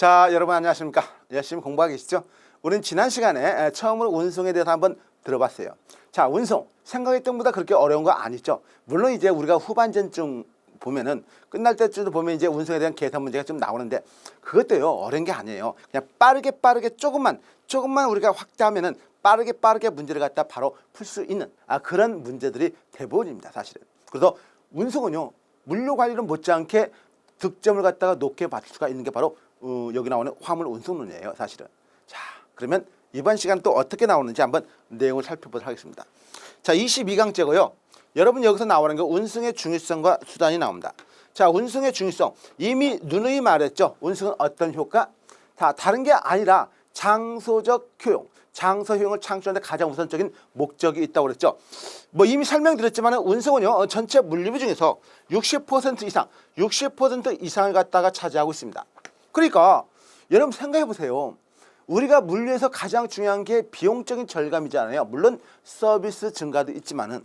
자, 여러분 안녕하십니까? 열심히 공부하고 계시죠? 우린 지난 시간에 처음으로 운송에 대해서 한번 들어봤어요. 자, 운송 생각했던 것보다 그렇게 어려운 거 아니죠? 물론 이제 우리가 후반전쯤 보면은 끝날 때쯤도 보면 이제 운송에 대한 계산 문제가 좀 나오는데 그것도요 어려운 게 아니에요. 그냥 빠르게 조금만 우리가 확대하면은 빠르게 문제를 갖다 바로 풀 수 있는 그런 문제들이 대부분입니다, 사실은. 그래서 운송은요 물류 관리를 못지않게 득점을 갖다가 높게 받을 수가 있는 게 바로 여기 나오는 화물 운송론이에요, 사실은. 자, 그러면 이번 시간 또 어떻게 나오는지 한번 내용을 살펴보도록 하겠습니다. 자, 22강째고요. 여러분 여기서 나오는 게 운송의 중요성과 수단이 나옵니다. 자, 운송의 중요성. 이미 누누이 말했죠. 운송은 어떤 효과? 다른 게 아니라 장소적 효용. 장소 효용을 창출하는 데 가장 우선적인 목적이 있다고 그랬죠. 뭐 이미 설명드렸지만 운송은요 전체 물류비 중에서 60% 이상을 갖다가 차지하고 있습니다. 그러니까 여러분 생각해 보세요. 우리가 물류에서 가장 중요한 게 비용적인 절감이잖아요. 물론 서비스 증가도 있지만은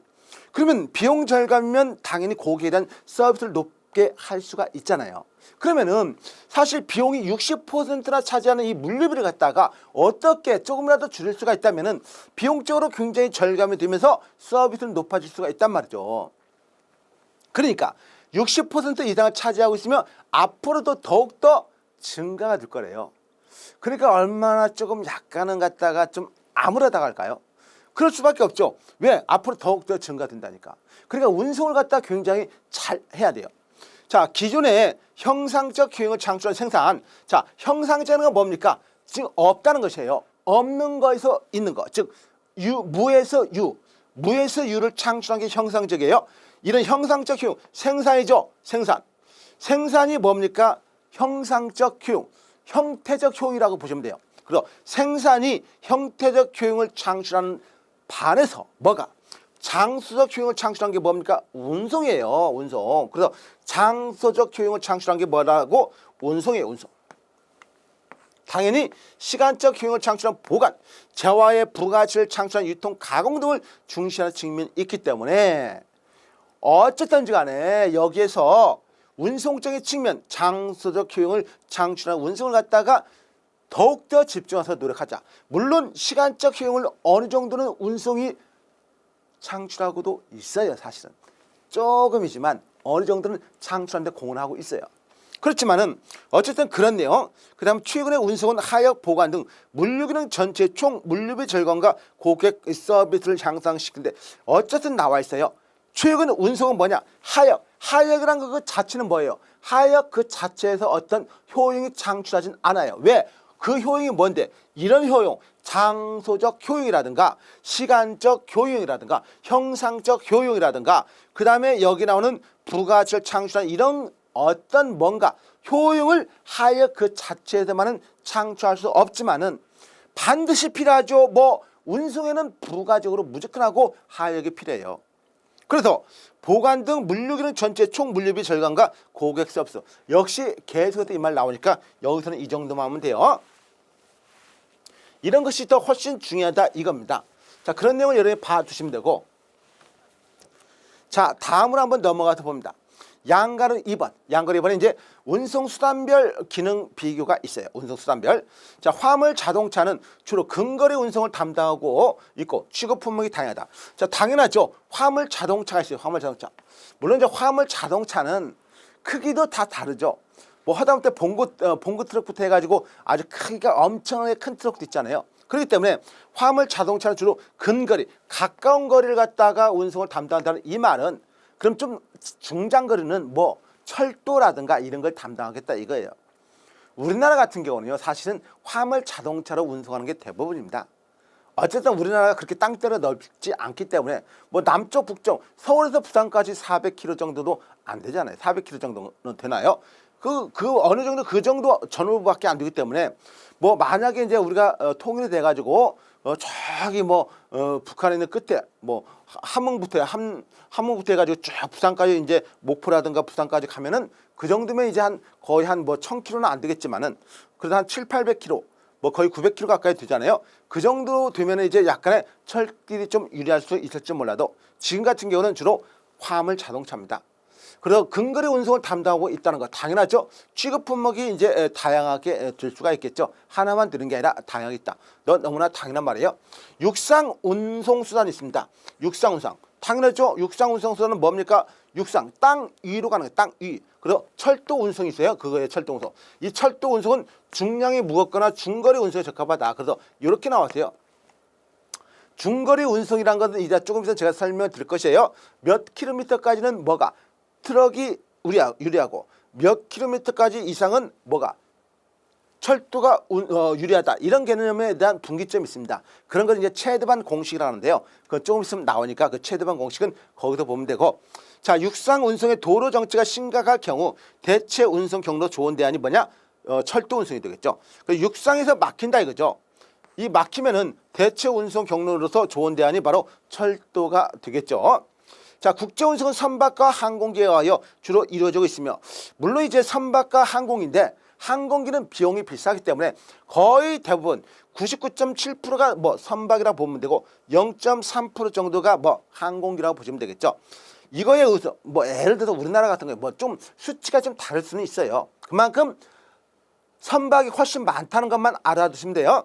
그러면 비용 절감이면 당연히 거기에 대한 서비스를 높게 할 수가 있잖아요. 그러면은 사실 비용이 60%나 차지하는 이 물류비를 갖다가 어떻게 조금이라도 줄일 수가 있다면은 비용적으로 굉장히 절감이 되면서 서비스는 높아질 수가 있단 말이죠. 그러니까 60% 이상을 차지하고 있으면 앞으로도 더욱더 증가가 될 거래요. 그러니까 얼마나 조금 약간은 갖다가 좀 아무러다가 할까요? 그럴 수밖에 없죠. 왜? 앞으로 더욱더 증가된다니까. 그러니까 운송을 갖다 굉장히 잘 해야 돼요. 자, 기존에 형상적 효용을 창출한 생산. 자, 형상적인 건 뭡니까? 지금 없다는 것이에요. 없는 거에서 있는 거. 즉, 무에서 유를 창출한 게 형상적이에요. 이런 형상적 효용, 생산이죠. 생산이 뭡니까? 형상적 효용, 형태적 효용이라고 보시면 돼요. 그래서 생산이 형태적 효용을 창출하는 반해서 뭐가? 장소적 효용을 창출한 게 뭡니까? 운송이에요. 운송. 그래서 장소적 효용을 창출한 게 뭐라고? 운송이에요. 운송. 당연히 시간적 효용을 창출한 보관, 재화의 부가치를 창출한 유통, 가공 등을 중시하는 측면이 있기 때문에 어쨌든지 간에 여기에서 운송적인 측면, 장소적 효용을 창출한 운송을 갖다가 더욱더 집중해서 노력하자. 물론 시간적 효용을 어느 정도는 운송이 창출하고도 있어요, 사실은. 조금이지만 어느 정도는 창출하는 데 공헌을 하고 있어요. 그렇지만은 어쨌든 그런 내용, 그 다음 최근의 운송은 하역, 보관 등 물류기능 전체 총 물류비 절감과 고객 서비스를 향상시키는데 어쨌든 나와 있어요. 최근 운송은 뭐냐? 하역이란 그 자체는 뭐예요? 하역 그 자체에서 어떤 효용이 창출하진 않아요. 왜? 그 효용이 뭔데? 이런 효용, 장소적 효용이라든가 시간적 효용이라든가 형상적 효용이라든가 그 다음에 여기 나오는 부가치를 창출하는 이런 어떤 뭔가 효용을 하역 그 자체에서만은 창출할 수 없지만은 반드시 필요하죠. 뭐 운송에는 부가적으로 무조건 하고 하역이 필요해요. 그래서 보관 등 물류기능 전체 총 물류비 절감과 고객 서비스. 역시 계속해서 이 말 나오니까 여기서는 이 정도만 하면 돼요. 이런 것이 더 훨씬 중요하다 이겁니다. 자, 그런 내용을 여러분이 봐두시면 되고, 자, 다음으로 한번 넘어가서 봅니다. 양가로 2번. 양가로 2번에 이제 운송수단별 기능 비교가 있어요. 운송수단별. 자, 화물 자동차는 주로 근거리 운송을 담당하고 있고 취급 품목이 다양하다. 자, 당연하죠. 화물 자동차가 있어요. 화물 자동차. 물론 이제 화물 자동차는 크기도 다 다르죠. 뭐 하다못해 봉고 트럭부터 해가지고 아주 크기가 엄청나게 큰 트럭도 있잖아요. 그렇기 때문에 화물 자동차는 주로 근거리, 가까운 거리를 갖다가 운송을 담당한다는 이 말은 그럼 좀 중장거리는 뭐 철도라든가 이런 걸 담당하겠다 이거예요. 우리나라 같은 경우는요 사실은 화물 자동차로 운송하는 게 대부분입니다. 어쨌든 우리나라가 그렇게 땅덩이가 넓지 않기 때문에 뭐 남쪽 북쪽 서울에서 부산까지 400km 정도도 안 되잖아요. 400km 정도는 되나요? 그 어느 정도 그 정도 전후밖에 안 되기 때문에 뭐 만약에 이제 우리가 통일이 돼가지고 저기 뭐 북한에 있는 끝에 뭐 함흥부터 해가지고 쭉 부산까지 이제 목포라든가 부산까지 가면은 그 정도면 이제 한 거의 한 뭐 1000km는 안 되겠지만은 그래도 한 700~800km 뭐 거의 900km 가까이 되잖아요. 그 정도 되면 이제 약간의 철길이 좀 유리할 수 있을지 몰라도 지금 같은 경우는 주로 화물 자동차입니다. 그래서 근거리 운송을 담당하고 있다는 거 당연하죠. 취급 품목이 이제 다양하게 될 수가 있겠죠. 하나만 드는 게 아니라 다양하게 있다. 너무나 당연한 말이에요. 육상 운송 수단이 있습니다. 육상 운송 당연하죠. 육상 운송 수단은 뭡니까? 육상 땅 위로 가는 거예요. 땅 위. 그리고 철도 운송이 있어요. 그거에 철도 운송. 이 철도 운송은 중량이 무겁거나 중거리 운송에 적합하다. 그래서 이렇게 나왔어요. 중거리 운송이란 것은 이제 조금 있으면 제가 설명드릴 것이에요. 몇 킬로미터까지는 뭐가 트럭이 유리하고 몇 킬로미터까지 이상은 뭐가 철도가 유리하다. 이런 개념에 대한 분기점이 있습니다. 그런 건 이제 체드반 공식이라고 하는데요. 그건 조금 있으면 나오니까 그 체드반 공식은 거기서 보면 되고, 자, 육상 운송의 도로 정체가 심각할 경우 대체 운송 경로 좋은 대안이 뭐냐? 철도 운송이 되겠죠. 육상에서 막힌다 이거죠. 이 막히면은 대체 운송 경로로서 좋은 대안이 바로 철도가 되겠죠. 자, 국제 운송은 선박과 항공기에 의하여 주로 이루어지고 있으며, 물론 이제 선박과 항공인데 항공기는 비용이 비싸기 때문에 거의 대부분 99.7%가 뭐 선박이라고 보면 되고 0.3% 정도가 뭐 항공기라고 보시면 되겠죠. 이거에 의해서 뭐 예를 들어서 우리나라 같은 경우에 뭐 좀 수치가 좀 다를 수는 있어요. 그만큼 선박이 훨씬 많다는 것만 알아두시면 돼요.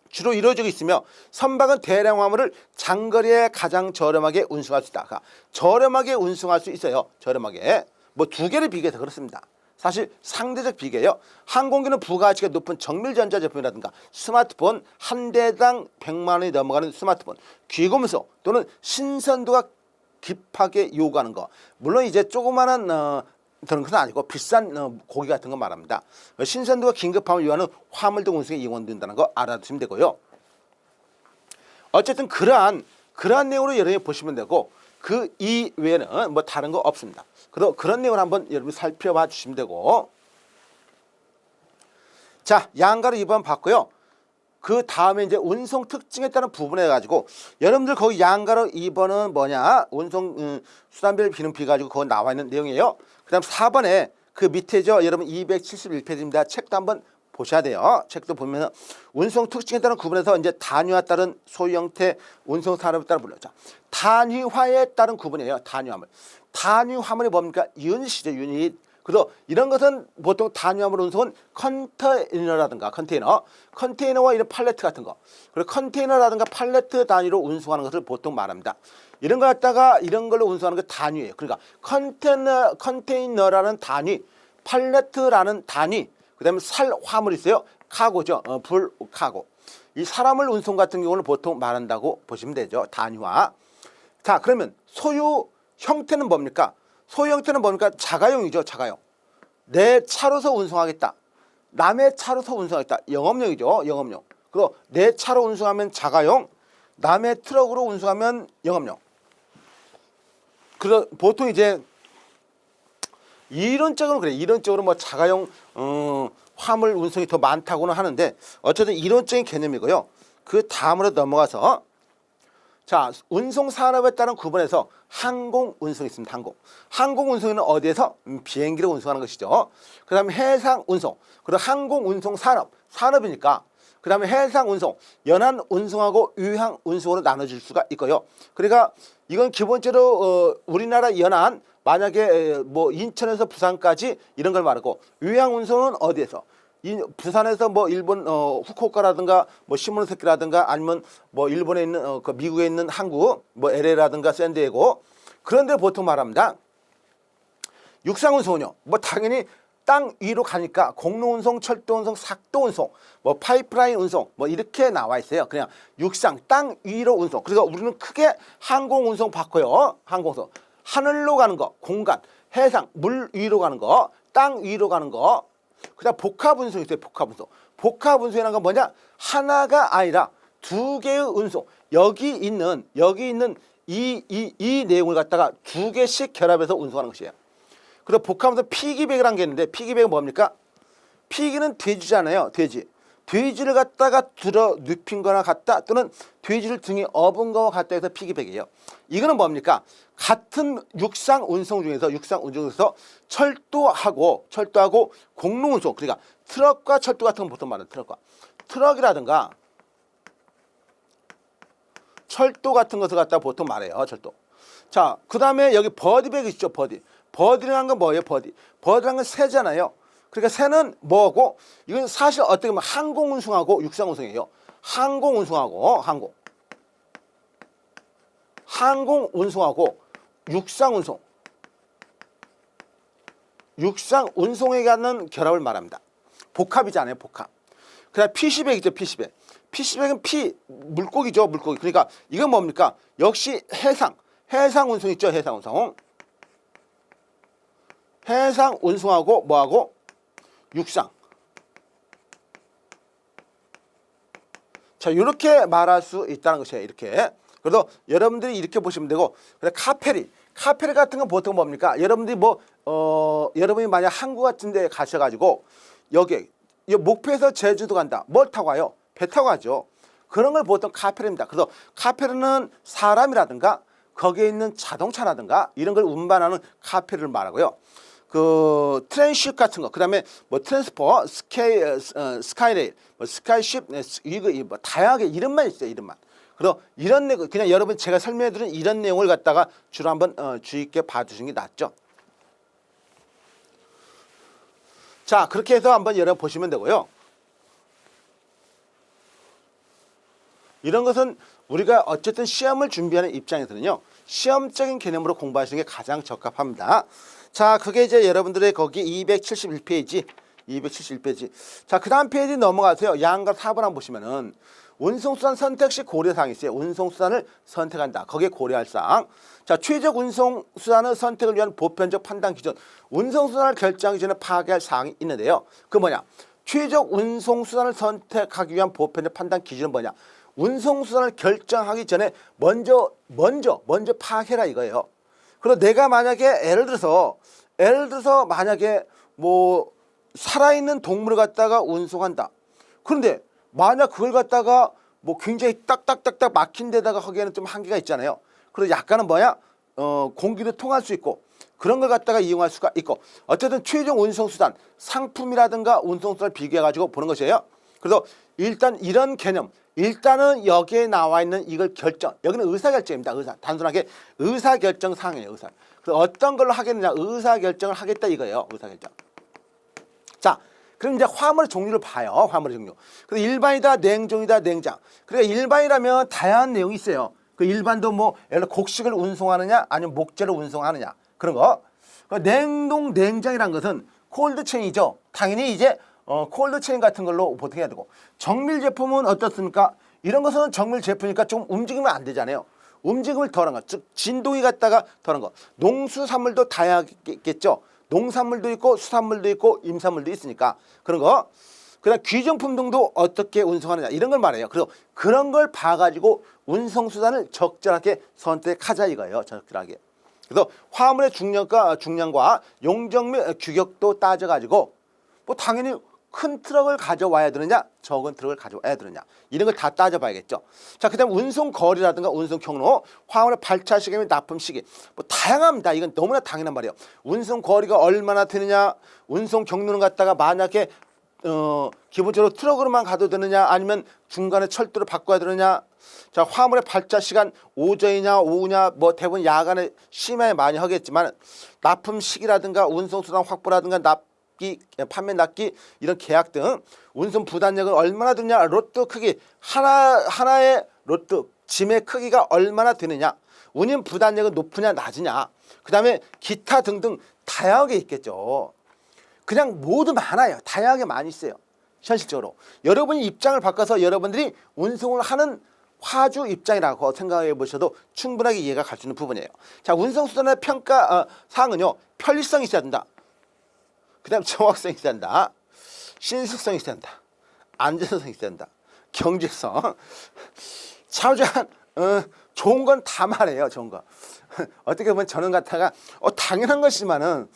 주로 이루어지고 있으며 선박은 대량 화물을 장거리에 가장 저렴하게 운송할 수 있다. 저렴하게 운송할 수 있어요. 저렴하게. 뭐 두 개를 비교해서 그렇습니다. 사실 상대적 비교예요. 항공기는 부가가치가 높은 정밀전자 제품이라든가 스마트폰 한 대당 100만 원이 넘어가는 스마트폰, 귀금속 또는 신선도가 급하게 요구하는 거. 물론 이제 조그마한 그런 건 아니고 비싼 고기 같은 거 말합니다. 신선도가 긴급함을 요하는 화물도 운송에 이용된다는 거 알아두시면 되고요. 어쨌든 그러한 내용으로 여러분이 보시면 되고 그 이외에는 뭐 다른 거 없습니다. 그런 내용을 한번 여러분이 살펴봐 주시면 되고, 자, 양가로 2번 봤고요. 그 다음에 이제 운송 특징에 따른 부분에 가지고 여러분들 거기 양가로 2번은 뭐냐? 운송 수단별 기능비 가지고 그거 나와 있는 내용이에요. 그 다음 4번에 그 밑에죠. 여러분 271페이지입니다. 책도 한번 보셔야 돼요. 책도 보면 운송 특징에 따른 구분에서 이제 단위와 따른 소유 형태 운송 산업에 따라 불러죠. 단위화에 따른 구분이에요. 단위화물. 단위화물이 뭡니까? 유닛이죠. 유닛. 그래서 이런 것은 보통 단위화물 운송은 컨테이너라든가 컨테이너와 이런 팔레트 같은 거, 그리고 컨테이너라든가 팔레트 단위로 운송하는 것을 보통 말합니다. 이런 거 갖다가 이런 걸로 운송하는 게 단위예요. 그러니까 컨테이너라는 단위, 팔레트라는 단위, 그다음에 살 화물이 있어요. 카고죠. 불 카고. 이 사람을 운송 같은 경우는 보통 말한다고 보시면 되죠. 단위화. 자, 그러면 소유 형태는 뭡니까? 소유 형태는 뭡니까? 자가용이죠. 자가용. 내 차로서 운송하겠다. 남의 차로서 운송하겠다. 영업용이죠. 영업용. 그리고 내 차로 운송하면 자가용, 남의 트럭으로 운송하면 영업용. 그래서 보통 이제 이론적으로 그래. 이론적으로 뭐 자가용 화물 운송이 더 많다고는 하는데 어쨌든 이론적인 개념이고요. 그 다음으로 넘어가서, 자, 운송 산업에 따른 구분에서 항공 운송이 있습니다. 항공 운송은 어디에서? 비행기로 운송하는 것이죠. 그 다음에 해상 운송, 그리고 항공 운송 산업이니까 그 다음에 해상 운송, 연안 운송하고 유향 운송으로 나눠질 수가 있고요. 그러니까 이건 기본적으로 우리나라 연안, 만약에 뭐 인천에서 부산까지 이런 걸 말하고, 유향 운송은 어디에서? 부산에서 뭐 일본 후쿠오카라든가 뭐 시모노세키라든가 아니면 뭐 일본에 있는 그 미국에 있는 항구 뭐 LA라든가 샌디에고 그런 데 보통 말합니다. 육상 운송은요. 뭐 당연히 땅 위로 가니까 공로 운송, 철도 운송, 삭도 운송, 뭐 파이프라인 운송 뭐 이렇게 나와 있어요. 그냥 육상 땅 위로 운송. 그래서 우리는 크게 항공 운송 바꿔요. 항공운송. 하늘로 가는 거, 공간, 해상, 물 위로 가는 거, 땅 위로 가는 거. 그다음 복합 운송 있어요. 복합 운송. 복합 운송이라는 건 뭐냐? 하나가 아니라 두 개의 운송. 여기 있는 이 내용을 갖다가 두 개씩 결합해서 운송하는 것이에요. 그래서 복합 운송 피기백이라는 게 있는데, 피기백은 뭡니까? 피기는 돼지잖아요. 돼지를 갖다가 들어 눕힌 거나 같다, 또는 돼지를 등에 업은 거와 같다 해서 피기백이에요. 이거는 뭡니까? 같은 육상 운송 중에서 철도하고 공로 운송, 그러니까 트럭과 철도 같은 건 보통 말하는 트럭이라든가 철도 같은 것을 갖다 보통 말해요. 철도. 자, 그 다음에 여기 버디백 있죠, 버디. 버디라는 건 뭐예요, 버디? 버디라는 건 새잖아요. 그러니까 새는 뭐고, 이건 사실 어떻게 보면 항공운송하고 육상운송이에요. 항공운송하고, 항공운송하고 육상운송. 육상운송에 갖는 결합을 말합니다. 복합이잖아요, 복합. 그다음 피시백 있죠, 피시백. 피시백은 물고기죠, 물고기. 그러니까 이건 뭡니까? 역시 해상운송 있죠, 해상운송. 해상운송하고 뭐하고? 육상. 자, 이렇게 말할 수 있다는 것이에요, 이렇게. 그래서 여러분들이 이렇게 보시면 되고, 카페리 같은 건 보통 뭡니까? 여러분들이 여러분이 만약 항구 같은 데 가셔가지고, 여기 목포에서 제주도 간다. 뭘 타고 가요? 배 타고 가죠. 그런 걸 보통 카페리입니다. 그래서 카페리는 사람이라든가 거기에 있는 자동차라든가 이런 걸 운반하는 카페리를 말하고요. 그 트랜십 같은 거, 그다음에 뭐 트랜스포, 스카이레일, 뭐 스카이쉽, 이거 뭐 다양하게 이름만 있어요, 이름만. 그래서 이런 내용 그냥 여러분 제가 설명해드린 이런 내용을 갖다가 주로 한번 주의 있게 봐주시는 게 낫죠. 자, 그렇게 해서 한번 여러분 보시면 되고요. 이런 것은 우리가 어쨌든 시험을 준비하는 입장에서는요, 시험적인 개념으로 공부하시는 게 가장 적합합니다. 자, 그게 이제 여러분들의 거기 271페이지. 자, 그 다음 페이지 넘어가세요. 양과 4번 한번 보시면은 운송수단 선택 시 고려사항이 있어요. 운송수단을 선택한다. 거기에 고려할 사항. 자, 최적 운송수단의 선택을 위한 보편적 판단 기준. 운송수단을 결정하기 전에 파악할 사항이 있는데요. 그 뭐냐? 최적 운송수단을 선택하기 위한 보편적 판단 기준은 뭐냐? 운송수단을 결정하기 전에 먼저 파악해라 이거예요. 그리고 내가 만약에 예를 들어서 만약에 뭐 살아있는 동물을 갖다가 운송한다. 그런데 만약 그걸 갖다가 뭐 굉장히 딱딱딱딱 막힌 데다가 하기에는 좀 한계가 있잖아요. 그래서 약간은 공기도 통할 수 있고 그런 걸 갖다가 이용할 수가 있고 어쨌든 최종 운송수단 상품이라든가 운송수단을 비교해가지고 보는 것이에요. 그래서 일단 이런 개념 일단은 여기에 나와 있는 이걸 여기는 의사결정입니다. 단순하게 의사결정 사항이에요. 그래서 어떤 걸로 하겠느냐 의사결정을 하겠다 이거예요. 의사결정. 자, 그럼 이제 화물의 종류를 봐요. 화물의 종류. 그래서 일반이다, 냉종이다, 냉장. 그러니까 일반이라면 다양한 내용이 있어요. 그 일반도 뭐 예를 들어 곡식을 운송하느냐 아니면 목재를 운송하느냐 그런 거. 냉장이란 것은 콜드체인이죠. 당연히 이제 콜드체인 같은 걸로 보통 해야 되고 정밀 제품은 어떻습니까? 이런 것은 정밀 제품이니까 좀 움직이면 안 되잖아요. 움직임을 덜한 것, 즉 진동이 갖다가 덜한 것. 농수산물도 다양하겠죠. 농산물도 있고 수산물도 있고 임산물도 있으니까 그런 거. 그다음 귀정품 등도 어떻게 운송하느냐 이런 걸 말해요. 그래서 그런 걸 봐가지고 운송수단을 적절하게 선택하자 이거예요. 적절하게. 그래서 화물의 중량과 용적 및 규격도 따져가지고 뭐 당연히 큰 트럭을 가져와야 되느냐 적은 트럭을 가져와야 되느냐 이런 걸 다 따져봐야겠죠. 자, 그다음 운송 거리라든가 운송 경로, 화물의 발차 시기 및 납품 시기 뭐 다양합니다. 이건 너무나 당연한 말이에요. 운송 거리가 얼마나 되느냐, 운송 경로는 갖다가 만약에 기본적으로 트럭으로만 가도 되느냐 아니면 중간에 철도를 바꿔야 되느냐. 자, 화물의 발차 시간 오전이냐 오후냐 뭐 대부분 야간에 심하게 많이 하겠지만 납품 시기라든가 운송수단 확보라든가 판매 납기 이런 계약 등 운송 부단력은 얼마나 되느냐 로드 크기 하나의 로드 짐의 크기가 얼마나 되느냐 운임 부단력은 높으냐 낮으냐 그 다음에 기타 등등 다양하게 있겠죠. 그냥 모두 많아요. 다양하게 많이 있어요. 현실적으로 여러분이 입장을 바꿔서 여러분들이 운송을 하는 화주 입장이라고 생각해 보셔도 충분하게 이해가 갈 수 있는 부분이에요. 자, 운송수단의 평가 사항은요 편리성이 있어야 된다. 그 다음 정확성이 있어야 된다. 신속성이 있어야 된다. 안전성이 있어야 된다. 경제성. 차우장 좋은 건 다 말해요. 좋은 거. 어떻게 보면 저는 같아가 당연한 것이지만은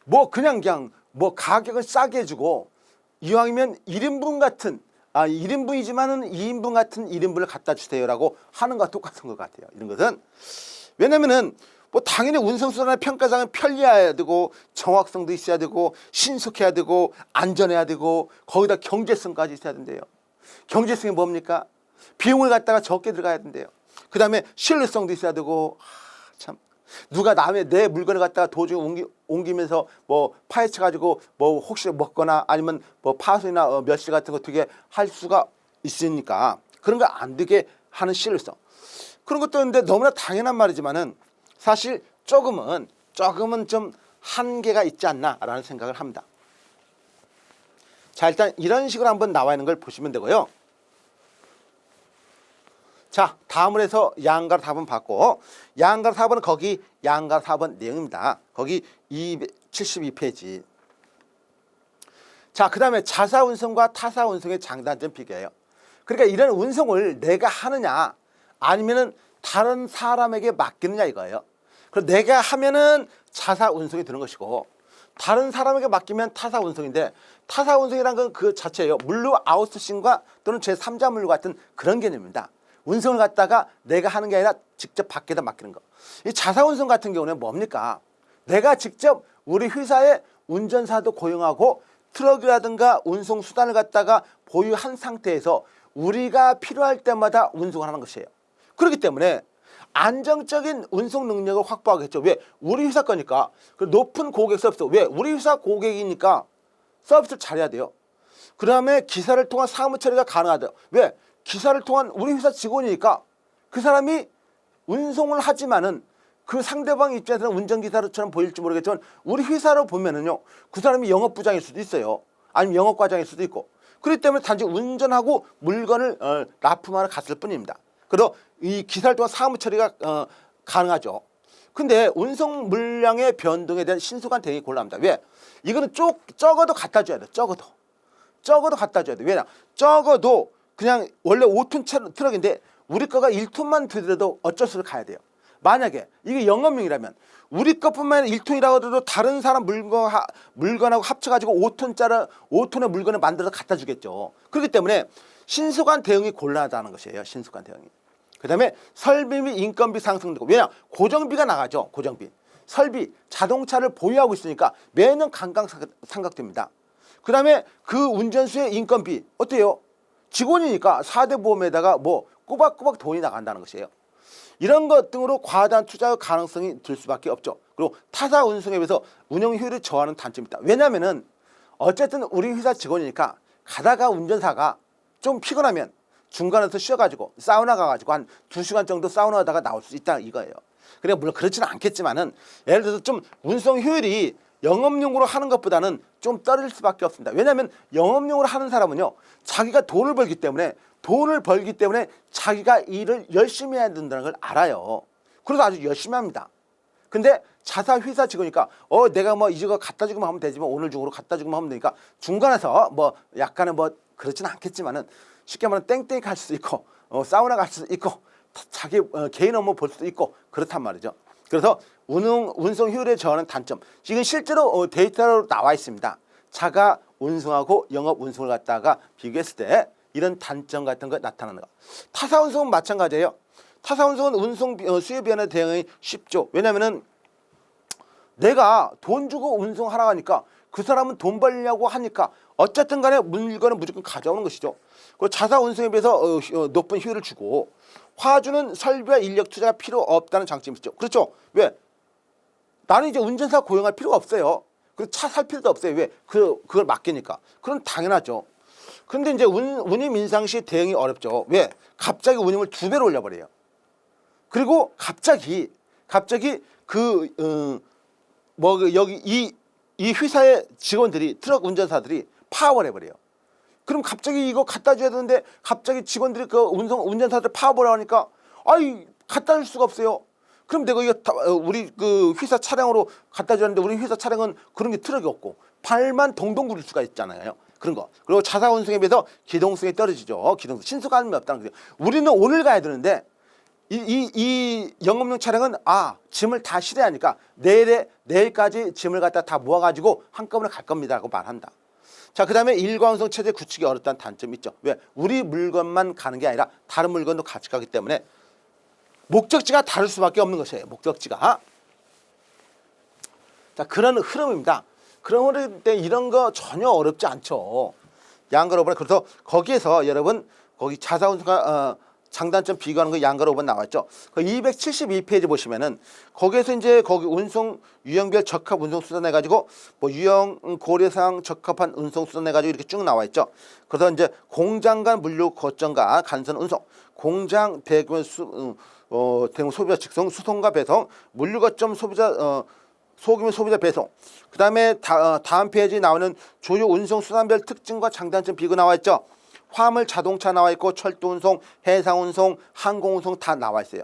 뭐 그냥 뭐 가격을 싸게 해주고 이왕이면 1인분 같은 1인분이지만은 2인분 같은 1인분을 갖다 주세요라고 하는 것과 똑같은 것 같아요. 이런 것은 왜냐면은 뭐 당연히 운송수단의 평가상은 편리해야 되고 정확성도 있어야 되고 신속해야 되고 안전해야 되고 거기다 경제성까지 있어야 된대요. 경제성이 뭡니까? 비용을 갖다가 적게 들어가야 된대요. 그 다음에 신뢰성도 있어야 되고 참. 누가 남의 내 물건을 갖다가 도중에 옮기면서 뭐 파헤쳐 가지고 뭐 혹시 먹거나 아니면 뭐 파손이나 멸실 같은 거 되게 할 수가 있으니까 그런 거 안 되게 하는 실효성. 그런 것도 있는데 너무나 당연한 말이지만은 사실 조금은 좀 한계가 있지 않나라는 생각을 합니다. 자, 일단 이런 식으로 한번 나와 있는 걸 보시면 되고요. 자, 다음으로 해서 양가로 4번 봤고, 양가로 4번은 거기 양가로 4번 내용입니다. 거기 272페이지. 자, 그 다음에 자사 운송과 타사 운송의 장단점 비교해요. 그러니까 이런 운송을 내가 하느냐 아니면은 다른 사람에게 맡기느냐 이거예요. 그럼 내가 하면은 자사 운송이 되는 것이고 다른 사람에게 맡기면 타사 운송인데, 타사 운송이란 건 그 자체예요. 물류 아웃소싱과 또는 제3자 물류 같은 그런 개념입니다. 운송을 갖다가 내가 하는 게 아니라 직접 밖에다 맡기는 거. 이 자사 운송 같은 경우는 뭡니까? 내가 직접 우리 회사에 운전사도 고용하고 트럭이라든가 운송 수단을 갖다가 보유한 상태에서 우리가 필요할 때마다 운송을 하는 것이에요. 그렇기 때문에 안정적인 운송 능력을 확보하겠죠. 왜? 우리 회사 거니까. 그 높은 고객 서비스. 왜? 우리 회사 고객이니까 서비스를 잘해야 돼요. 그 다음에 기사를 통한 사무 처리가 가능하대요. 왜? 기사를 통한 우리 회사 직원이니까 그 사람이 운송을 하지만은 그 상대방 입장에서는 운전기사처럼 보일지 모르겠지만 우리 회사로 보면은요, 그 사람이 영업부장일 수도 있어요. 아니면 영업과장일 수도 있고. 그렇기 때문에 단지 운전하고 물건을 납품하러 갔을 뿐입니다. 그래서 이 기사를 통한 사무 처리가 가능하죠. 근데 운송 물량의 변동에 대한 신속한 대응이 곤란합니다. 왜? 이거는 적어도 갖다 줘야 돼. 적어도 갖다 줘야 돼. 왜냐? 적어도 그냥 원래 5톤 트럭인데 우리 거가 1톤만 들여도 어쩔 수 없이 가야 돼요. 만약에 이게 영업용이라면 우리 것뿐만 아니라 1톤이라고 하더라도 다른 사람 물건하고 합쳐가지고 5톤의 물건을 만들어서 갖다 주겠죠. 그렇기 때문에 신속한 대응이 곤란하다는 것이에요. 신속한 대응이. 그 다음에 설비 및 인건비 상승되고, 왜냐? 고정비가 나가죠. 고정비. 설비, 자동차를 보유하고 있으니까 매년 감강상각됩니다. 그 다음에 그 운전수의 인건비 어때요? 직원이니까 4대 보험에다가 뭐 꼬박꼬박 돈이 나간다는 것이에요. 이런 것 등으로 과다한 투자 가능성이 들 수밖에 없죠. 그리고 타사 운송에 비해서 운영 효율이 저하는 단점이 있다. 왜냐하면은 어쨌든 우리 회사 직원이니까 가다가 운전사가 좀 피곤하면 중간에서 쉬어가지고 사우나 가가지고 한 2시간 정도 사우나 하다가 나올 수 있다 이거예요. 그래 물론 그렇지는 않겠지만은 예를 들어서 좀 운송 효율이 영업용으로 하는 것보다는 좀 떨어질 수밖에 없습니다. 왜냐하면 영업용으로 하는 사람은요, 자기가 돈을 벌기 때문에 자기가 일을 열심히 해야 된다는 걸 알아요. 그래서 아주 열심히 합니다. 근데 자사 회사 직원이니까 내가 뭐 이거 갖다 주기만 하면 되지만 오늘 중으로 갖다 주기만 하면 되니까 중간에서 뭐 약간은 뭐 그렇지는 않겠지만은 쉽게 말하면 땡땡이 갈 수도 있고 사우나 갈 수도 있고 자기 개인 업무 볼 수도 있고 그렇단 말이죠. 그래서 운송 효율에 저하는 단점, 지금 실제로 데이터로 나와 있습니다. 자가 운송하고 영업 운송을 갖다가 비교했을 때 이런 단점 같은 거 나타나는 거. 타사 운송은 마찬가지예요. 타사 운송은 운송 수요 변화에 대응이 쉽죠. 왜냐면은 내가 돈 주고 운송하라 하니까 그 사람은 돈 벌려고 하니까 어쨌든 간에 물건은 무조건 가져오는 것이죠. 그 자사 운송에 비해서 높은 효율을 주고 화주는 설비와 인력 투자가 필요 없다는 장점이 있죠. 그렇죠. 왜? 나는 이제 운전사 고용할 필요가 없어요. 그 차 살 필요도 없어요. 왜? 그걸 맡기니까. 그건 당연하죠. 근데 이제 운임 인상 시 대응이 어렵죠. 왜? 갑자기 운임을 2배로 올려버려요. 그리고 갑자기 여기 이 회사의 직원들이, 트럭 운전사들이 파업을 해버려요. 그럼 갑자기 이거 갖다 줘야 되는데 갑자기 직원들이 그 운전사들 파업을 하니까 갖다 줄 수가 없어요. 그럼 내가 이거 우리 그 회사 차량으로 갖다 줬는데 우리 회사 차량은 그런 게 트럭이 없고 발만 동동 구를 수가 있잖아요. 그런 거. 그리고 자사 운송에 비해서 기동성이 떨어지죠. 신속함이 없다는 거죠. 우리는 오늘 가야 되는데 이 영업용 차량은 짐을 다 실어야 하니까 내일까지 짐을 갖다 다 모아가지고 한꺼번에 갈 겁니다라고 말한다. 자, 그 다음에 일광운송 체제 구축이 어렵다는 단점이 있죠. 왜? 우리 물건만 가는 게 아니라 다른 물건도 같이 가기 때문에 목적지가 다를 수밖에 없는 것이에요. 목적지가. 자, 그런 흐름입니다. 그런 때 이런 거 전혀 어렵지 않죠. 양가로버려. 그래서 거기에서 여러분 거기 자사 운송과 장단점 비교하는 거 양가로 5번 나왔죠. 그 272페이지 보시면은 거기에서 이제 거기 운송 유형별 적합 운송 수단 해가지고 뭐 유형 고려사항 적합한 운송 수단 해가지고 이렇게 쭉 나와 있죠. 그래서 이제 공장 간 물류 거점과 간선 운송, 공장 대규모 대규모 소비자 직송 수송과 배송, 물류 거점 소비자 소규모 소비자 배송. 그 다음에 다음 페이지 나오는 주요 운송 수단별 특징과 장단점 비교 나와 있죠. 화물 자동차 나와 있고 철도 운송, 해상 운송, 항공 운송 다 나와 있어요.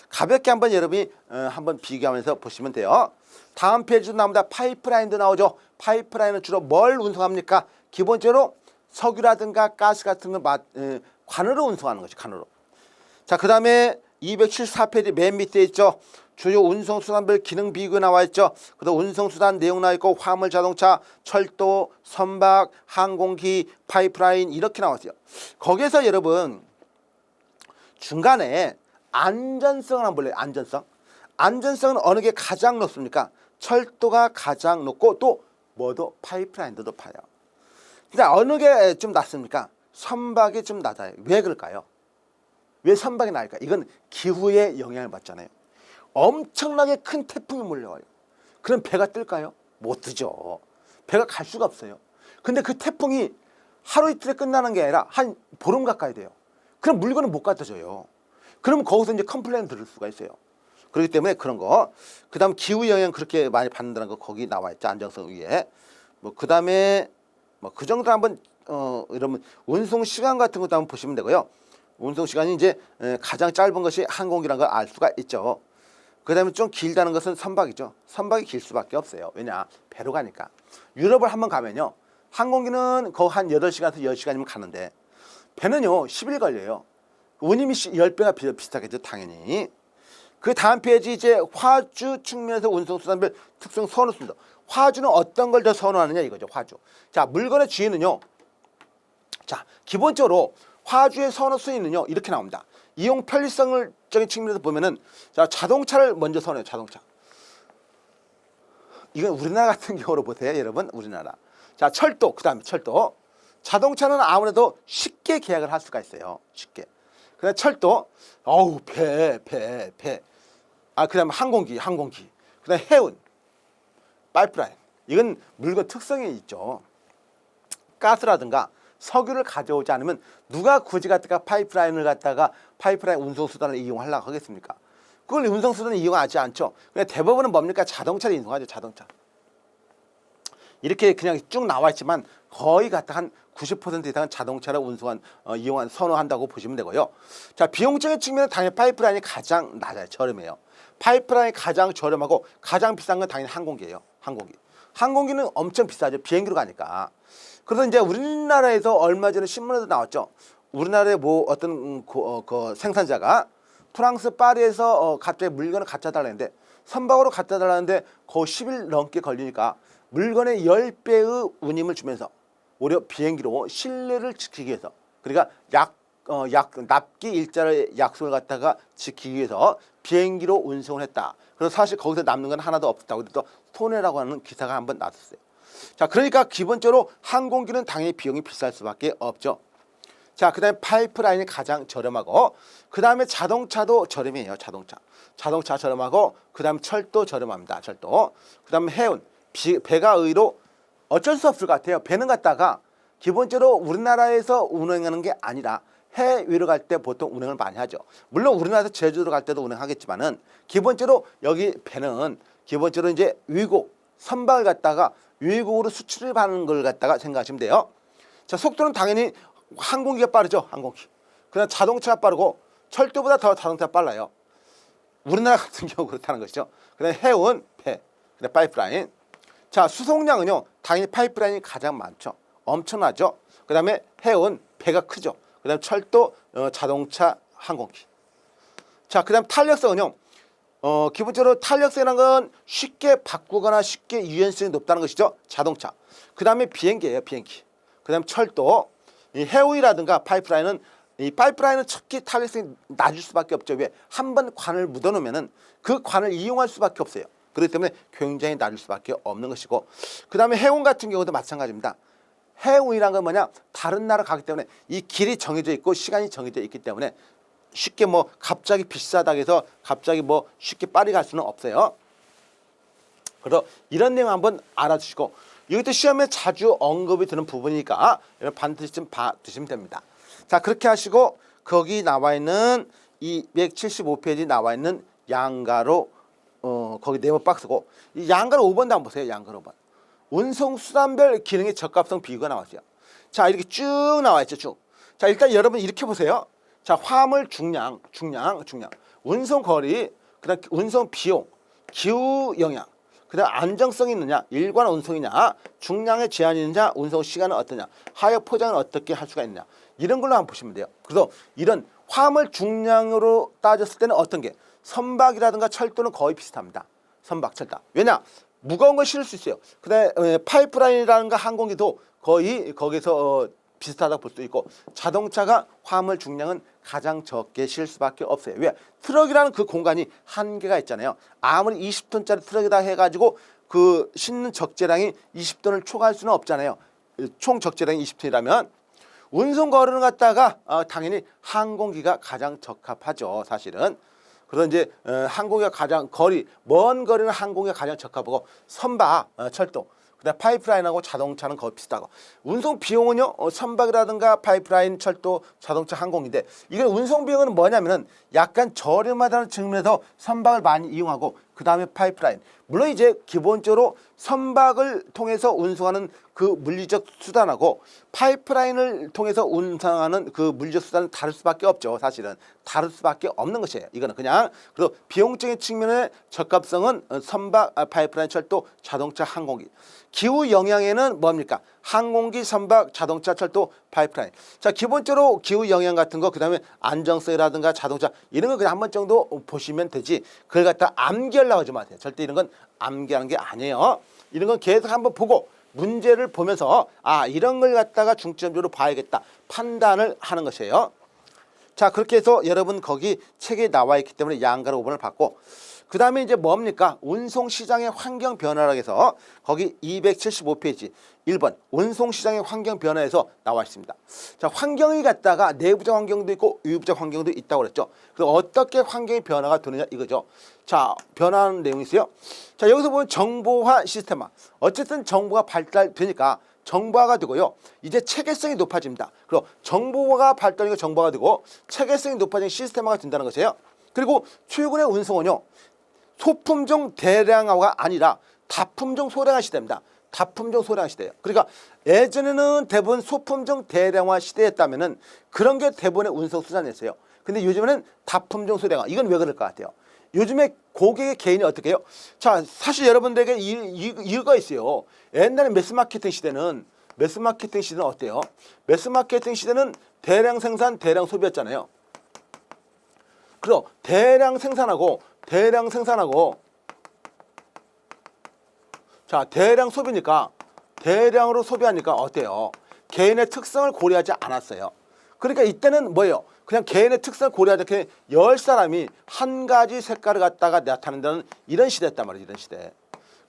가볍게 한번 여러분이 한번 비교하면서 보시면 돼요. 다음 페이지도 나옵니다. 파이프라인도 나오죠. 파이프라인은 주로 뭘 운송합니까? 기본적으로 석유라든가 가스 같은 걸 관으로 운송하는 거죠. 관으로. 자, 그 다음에 274페이지 맨 밑에 있죠. 주요 운송수단별 기능 비교 나와 있죠. 그다음 운송수단 내용 나와 있고 화물 자동차, 철도, 선박, 항공기, 파이프라인 이렇게 나와 있어요. 거기에서 여러분 중간에 안전성을 한번 볼래요. 안전성. 안전성은 어느 게 가장 높습니까? 철도가 가장 높고 또 뭐도 파이프라인도 높아요. 그러니까 어느 게 좀 낮습니까? 선박이 좀 낮아요. 왜 그럴까요? 왜 선박이 나을까? 이건 기후의 영향을 받잖아요. 엄청나게 큰 태풍이 몰려와요. 그럼 배가 뜰까요? 못 뜨죠. 배가 갈 수가 없어요. 근데 그 태풍이 하루 이틀에 끝나는 게 아니라 한 보름 가까이 돼요. 그럼 물건은 못 갖다 줘요. 그러면 거기서 이제 컴플레인 들을 수가 있어요. 그렇기 때문에 그런 거. 그 다음 기후 영향 그렇게 많이 받는다는 거 거기 나와 있죠. 안정성 위에. 뭐 그 다음에 뭐 그 정도 한번 이러면 운송 시간 같은 것도 한번 보시면 되고요. 운송 시간이 이제 가장 짧은 것이 항공기라는 걸 알 수가 있죠. 그 다음에 좀 길다는 것은 선박이죠. 선박이 길 수밖에 없어요. 왜냐? 배로 가니까. 유럽을 한번 가면요. 항공기는 거의 한 8시간에서 10시간이면 가는데 배는요 10일 걸려요. 운임이 10배가 비슷하겠죠. 당연히. 그 다음 페이지 이제 화주 측면에서 운송수단별 특성 선호습니다. 화주는 어떤 걸 더 선호하느냐 이거죠. 화주. 자, 물건의 주인은요. 자, 기본적으로 화주의 선호 순위는요. 이렇게 나옵니다. 이용 편리성적인 측면에서 보면은 자, 자동차를 먼저 선호해요. 자동차. 이건 우리나라 같은 경우로 보세요. 여러분 우리나라. 자, 철도. 그 다음에 철도. 자동차는 아무래도 쉽게 계약을 할 수가 있어요. 쉽게. 그 다음에 철도. 어우 배. 아, 그 다음에 항공기. 그 다음에 해운. 파이프라인. 이건 물건 특성이 있죠. 가스라든가 석유를 가져오지 않으면 누가 굳이 갖다가 파이프라인 운송수단을 이용하려고 하겠습니까? 그걸 운송수단을 이용하지 않죠. 그냥 대부분은 뭡니까? 자동차를 이용하죠. 자동차. 이렇게 그냥 쭉 나와 있지만 거의 갖다 한 90% 이상은 자동차를 이용한 선호한다고 보시면 되고요. 자, 비용적인 측면은 당연히 파이프라인이 가장 낮아요. 저렴해요. 파이프라인이 가장 저렴하고 가장 비싼 건 당연히 항공기예요. 항공기는 엄청 비싸죠. 비행기로 가니까. 그래서 이제 우리나라에서 얼마 전에 신문에도 나왔죠. 우리나라의 뭐 어떤 그 생산자가 프랑스 파리에서 갑자기 물건을 갖다 달라는데 선박으로 갖다 달라는데 거의 10일 넘게 걸리니까 물건의 10배의 운임을 주면서 오히려 비행기로 신뢰를 지키기 위해서 그러니까 납기 일자의 약속을 갖다가 지키기 위해서 비행기로 운송을 했다. 그래서 사실 거기서 남는 건 하나도 없었다고 또 손해라고 하는 기사가 한번 나왔어요. 자, 그러니까 기본적으로 항공기는 당연히 비용이 비쌀 수밖에 없죠. 자, 그 다음에 파이프라인이 가장 저렴하고 그 다음에 자동차도 저렴해요. 자동차 저렴하고 그 다음에 철도 저렴합니다. 철도. 그 다음에 해운. 배가 의외로 어쩔 수 없을 것 같아요. 배는 갖다가 기본적으로 우리나라에서 운행하는 게 아니라 해외로 갈 때 보통 운행을 많이 하죠. 물론 우리나라에서 제주도 갈 때도 운행하겠지만은 기본적으로 여기 배는 기본적으로 이제 위국 선박을 갖다가 외국으로 수출을 하는 걸 갖다가 생각하시면 돼요. 자, 속도는 당연히 항공기가 빠르죠. 항공기. 그다음 자동차가 빠르고 철도보다 더 자동차가 빨라요. 우리나라 같은 경우 그렇다는 것이죠. 그다음 해운, 배, 그다음 파이프라인. 자, 수송량은요. 당연히 파이프라인이 가장 많죠. 엄청나죠. 그다음에 해운, 배가 크죠. 그다음 철도, 자동차, 항공기. 자, 그다음 탄력성은요. 기본적으로 탄력성이라는 건 쉽게 바꾸거나 쉽게 유연성이 높다는 것이죠. 자동차. 그 다음에 비행기예요. 비행기. 그 다음에 철도. 이 해운이라든가 파이프라인은 이 파이프라인은 특히 탄력성이 낮을 수밖에 없죠. 왜? 한 번 관을 묻어놓으면은 그 관을 이용할 수밖에 없어요. 그렇기 때문에 굉장히 낮을 수밖에 없는 것이고 그 다음에 해운 같은 경우도 마찬가지입니다. 해운이라는 건 뭐냐? 다른 나라 가기 때문에 이 길이 정해져 있고 시간이 정해져 있기 때문에 쉽게 뭐 갑자기 비싸다고 해서 갑자기 뭐 쉽게 빨리 갈 수는 없어요. 그래서 이런 내용 한번 알아두시고 이것도 시험에 자주 언급이 되는 부분이니까 반드시 좀 봐두시면 됩니다. 자, 그렇게 하시고 거기 나와 있는 이 275페이지 나와 있는 양가로 거기 네모 박스고 이 양가로 5번도 한번 보세요. 양가로 5번. 운송수단별 기능의 적합성 비교가 나왔어요. 자, 이렇게 쭉 나와 있죠. 쭉. 자, 일단 여러분 이렇게 보세요. 자, 화물 중량, 운송 거리, 그다음 운송 비용, 기후 영향, 그다음 안정성이 있느냐, 일관 운송이냐, 중량에 제한이 있느냐, 운송 시간은 어떠냐, 하역 포장은 어떻게 할 수가 있느냐, 이런 걸로 한번 보시면 돼요. 그래서 이런 화물 중량으로 따졌을 때는 어떤 게 선박이라든가 철도는 거의 비슷합니다. 선박, 철도. 왜냐? 무거운 걸 실을 수 있어요. 그다음에 파이프라인이라든가 항공기도 거의 거기서 비슷하다고 볼 수 있고 자동차가 화물 중량은 가장 적게 실을 수밖에 없어요. 왜? 트럭이라는 그 공간이 한계가 있잖아요. 아무리 20톤짜리 트럭이다 해가지고 그 싣는 적재량이 20톤을 초과할 수는 없잖아요. 총 적재량이 20톤이라면 운송 거리를 갖다가 당연히 항공기가 가장 적합하죠. 사실은. 그래서 이제 항공기가 가장 먼 거리는 항공기가 가장 적합하고 선박, 철도, 그다음 파이프라인하고 자동차는 거의 비슷하고 운송 비용은요 선박이라든가 파이프라인, 철도, 자동차, 항공인데 이건 운송 비용은 뭐냐면은 약간 저렴하다는 측면에서 선박을 많이 이용하고 그 다음에 파이프라인. 물론 이제 기본적으로 선박을 통해서 운송하는 그 물리적 수단하고 파이프라인을 통해서 운송하는 그 물리적 수단은 다를 수밖에 없죠. 사실은 다를 수밖에 없는 것이에요. 이거는 그냥 그래서 비용적인 측면의 적합성은 선박, 파이프라인, 철도, 자동차, 항공기. 기후 영향에는 뭡니까? 항공기, 선박, 자동차, 철도, 파이프라인. 자, 기본적으로 기후 영향 같은 거, 그 다음에 안정성이라든가 자동차 이런 거 그냥 한 번 정도 보시면 되지. 그걸 갖다 암기하려고 하지 마세요. 절대 이런 건 암기하는 게 아니에요. 이런 건 계속 한번 보고 문제를 보면서 이런 걸 갖다가 중점적으로 봐야겠다 판단을 하는 것이에요. 자, 그렇게 해서 여러분 거기 책에 나와 있기 때문에 양가로 5번을 받고 그 다음에 이제 뭡니까? 운송시장의 환경 변화라고 해서 거기 275페이지 1번 운송시장의 환경 변화에서 나와 있습니다. 자, 환경이 갖다가 내부적 환경도 있고 외부적 환경도 있다고 그랬죠. 그래서 어떻게 환경의 변화가 되느냐 이거죠. 자, 변화하는 내용이 있어요. 자, 여기서 보면 정보화 시스템화. 어쨌든 정보가 발달되니까 정보화가 되고요. 이제 체계성이 높아집니다. 그리고 정보화가 발달되니까 정보화가 되고 체계성이 높아지는 시스템화가 된다는 것이에요. 그리고 최근의 운송은요. 소품종 대량화가 아니라 다품종 소량화 시대입니다. 다품종 소량화 시대예요. 그러니까 예전에는 대부분 소품종 대량화 시대였다면은 그런 게 대부분의 운송 수단이었어요. 근데 요즘에는 다품종 소량화. 이건 왜 그럴 것 같아요? 요즘에 고객의 개인이 어떻게 해요? 자, 사실 여러분들에게 이유가 있어요. 옛날에 매스마케팅 시대는 어때요? 매스마케팅 시대는 대량 생산, 대량 소비였잖아요. 그래서 대량 생산하고 자, 대량 소비니까 대량으로 소비하니까 어때요? 개인의 특성을 고려하지 않았어요. 그러니까 이때는 뭐예요? 그냥 개인의 특성을 고려하지 않게 10사람이 한 가지 색깔을 갖다가 나타낸다는 이런 시대였단 말이에요. 이런 시대.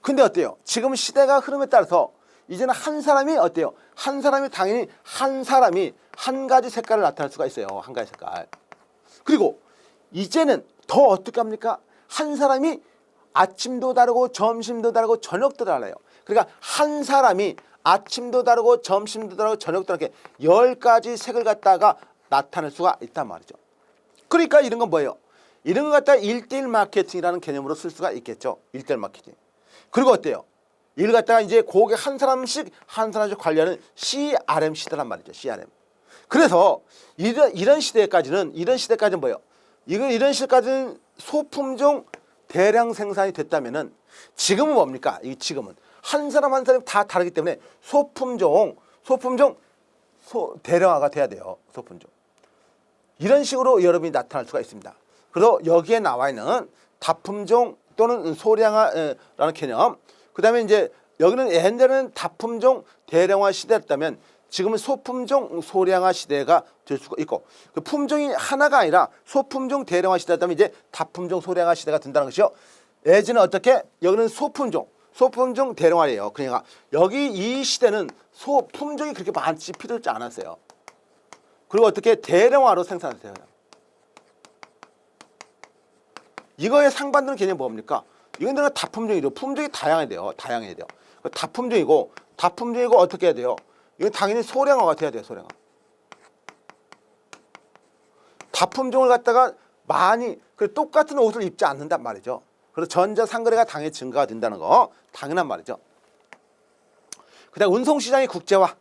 근데 어때요? 지금 시대가 흐름에 따라서 이제는 한 사람이 어때요? 한 사람이 당연히 한 가지 색깔을 나타낼 수가 있어요. 한 가지 색깔. 그리고 이제는 더 어떻게 합니까? 한 사람이 아침도 다르고 점심도 다르고 저녁도 달라요. 그러니까 한 사람이 아침도 다르고 점심도 다르고 저녁도 다르게 10가지 색을 갖다가 나타낼 수가 있단 말이죠. 그러니까 이런 건 뭐예요? 이런 거 갖다가 1:1 마케팅이라는 개념으로 쓸 수가 있겠죠. 1:1 마케팅. 그리고 어때요? 이걸 갖다가 이제 고객 한 사람씩 관리하는 CRM 시대란 말이죠. CRM. 그래서 이런 시대까지는 뭐예요? 이런 시대까지는 소품종 대량 생산이 됐다면은 지금은 뭡니까? 지금은 한 사람이 다 다르기 때문에 소품종 대량화가 돼야 돼요. 소품종. 이런 식으로 여러분이 나타날 수가 있습니다. 그래서 여기에 나와 있는 다품종 또는 소량화라는 개념. 그다음에 이제 여기는 옛날에는 다품종 대량화 시대였다면 지금은 소품종 소량화 시대가 될 수가 있고 그 품종이 하나가 아니라 소품종 대량화 시대였다면 이제 다품종 소량화 시대가 된다는 것이요. 예전에 어떻게? 여기는 소품종 대량화예요. 그러니까 여기 이 시대는 소품종이 그렇게 많지 필요하지 않았어요. 그리고 어떻게 대량화로 생산하세요. 이거의 상반되는 개념이 뭡니까? 이건 다품종이죠. 품종이 다양해야 돼요. 다양해야 돼요. 다품종이고 어떻게 해야 돼요? 이건 당연히 소량화가 돼야 돼요. 소량화. 다품종을 갖다가 많이 똑같은 옷을 입지 않는단 말이죠. 그래서 전자상거래가 당연히 증가가 된다는 거 당연한 말이죠. 그다음 운송시장의 국제화.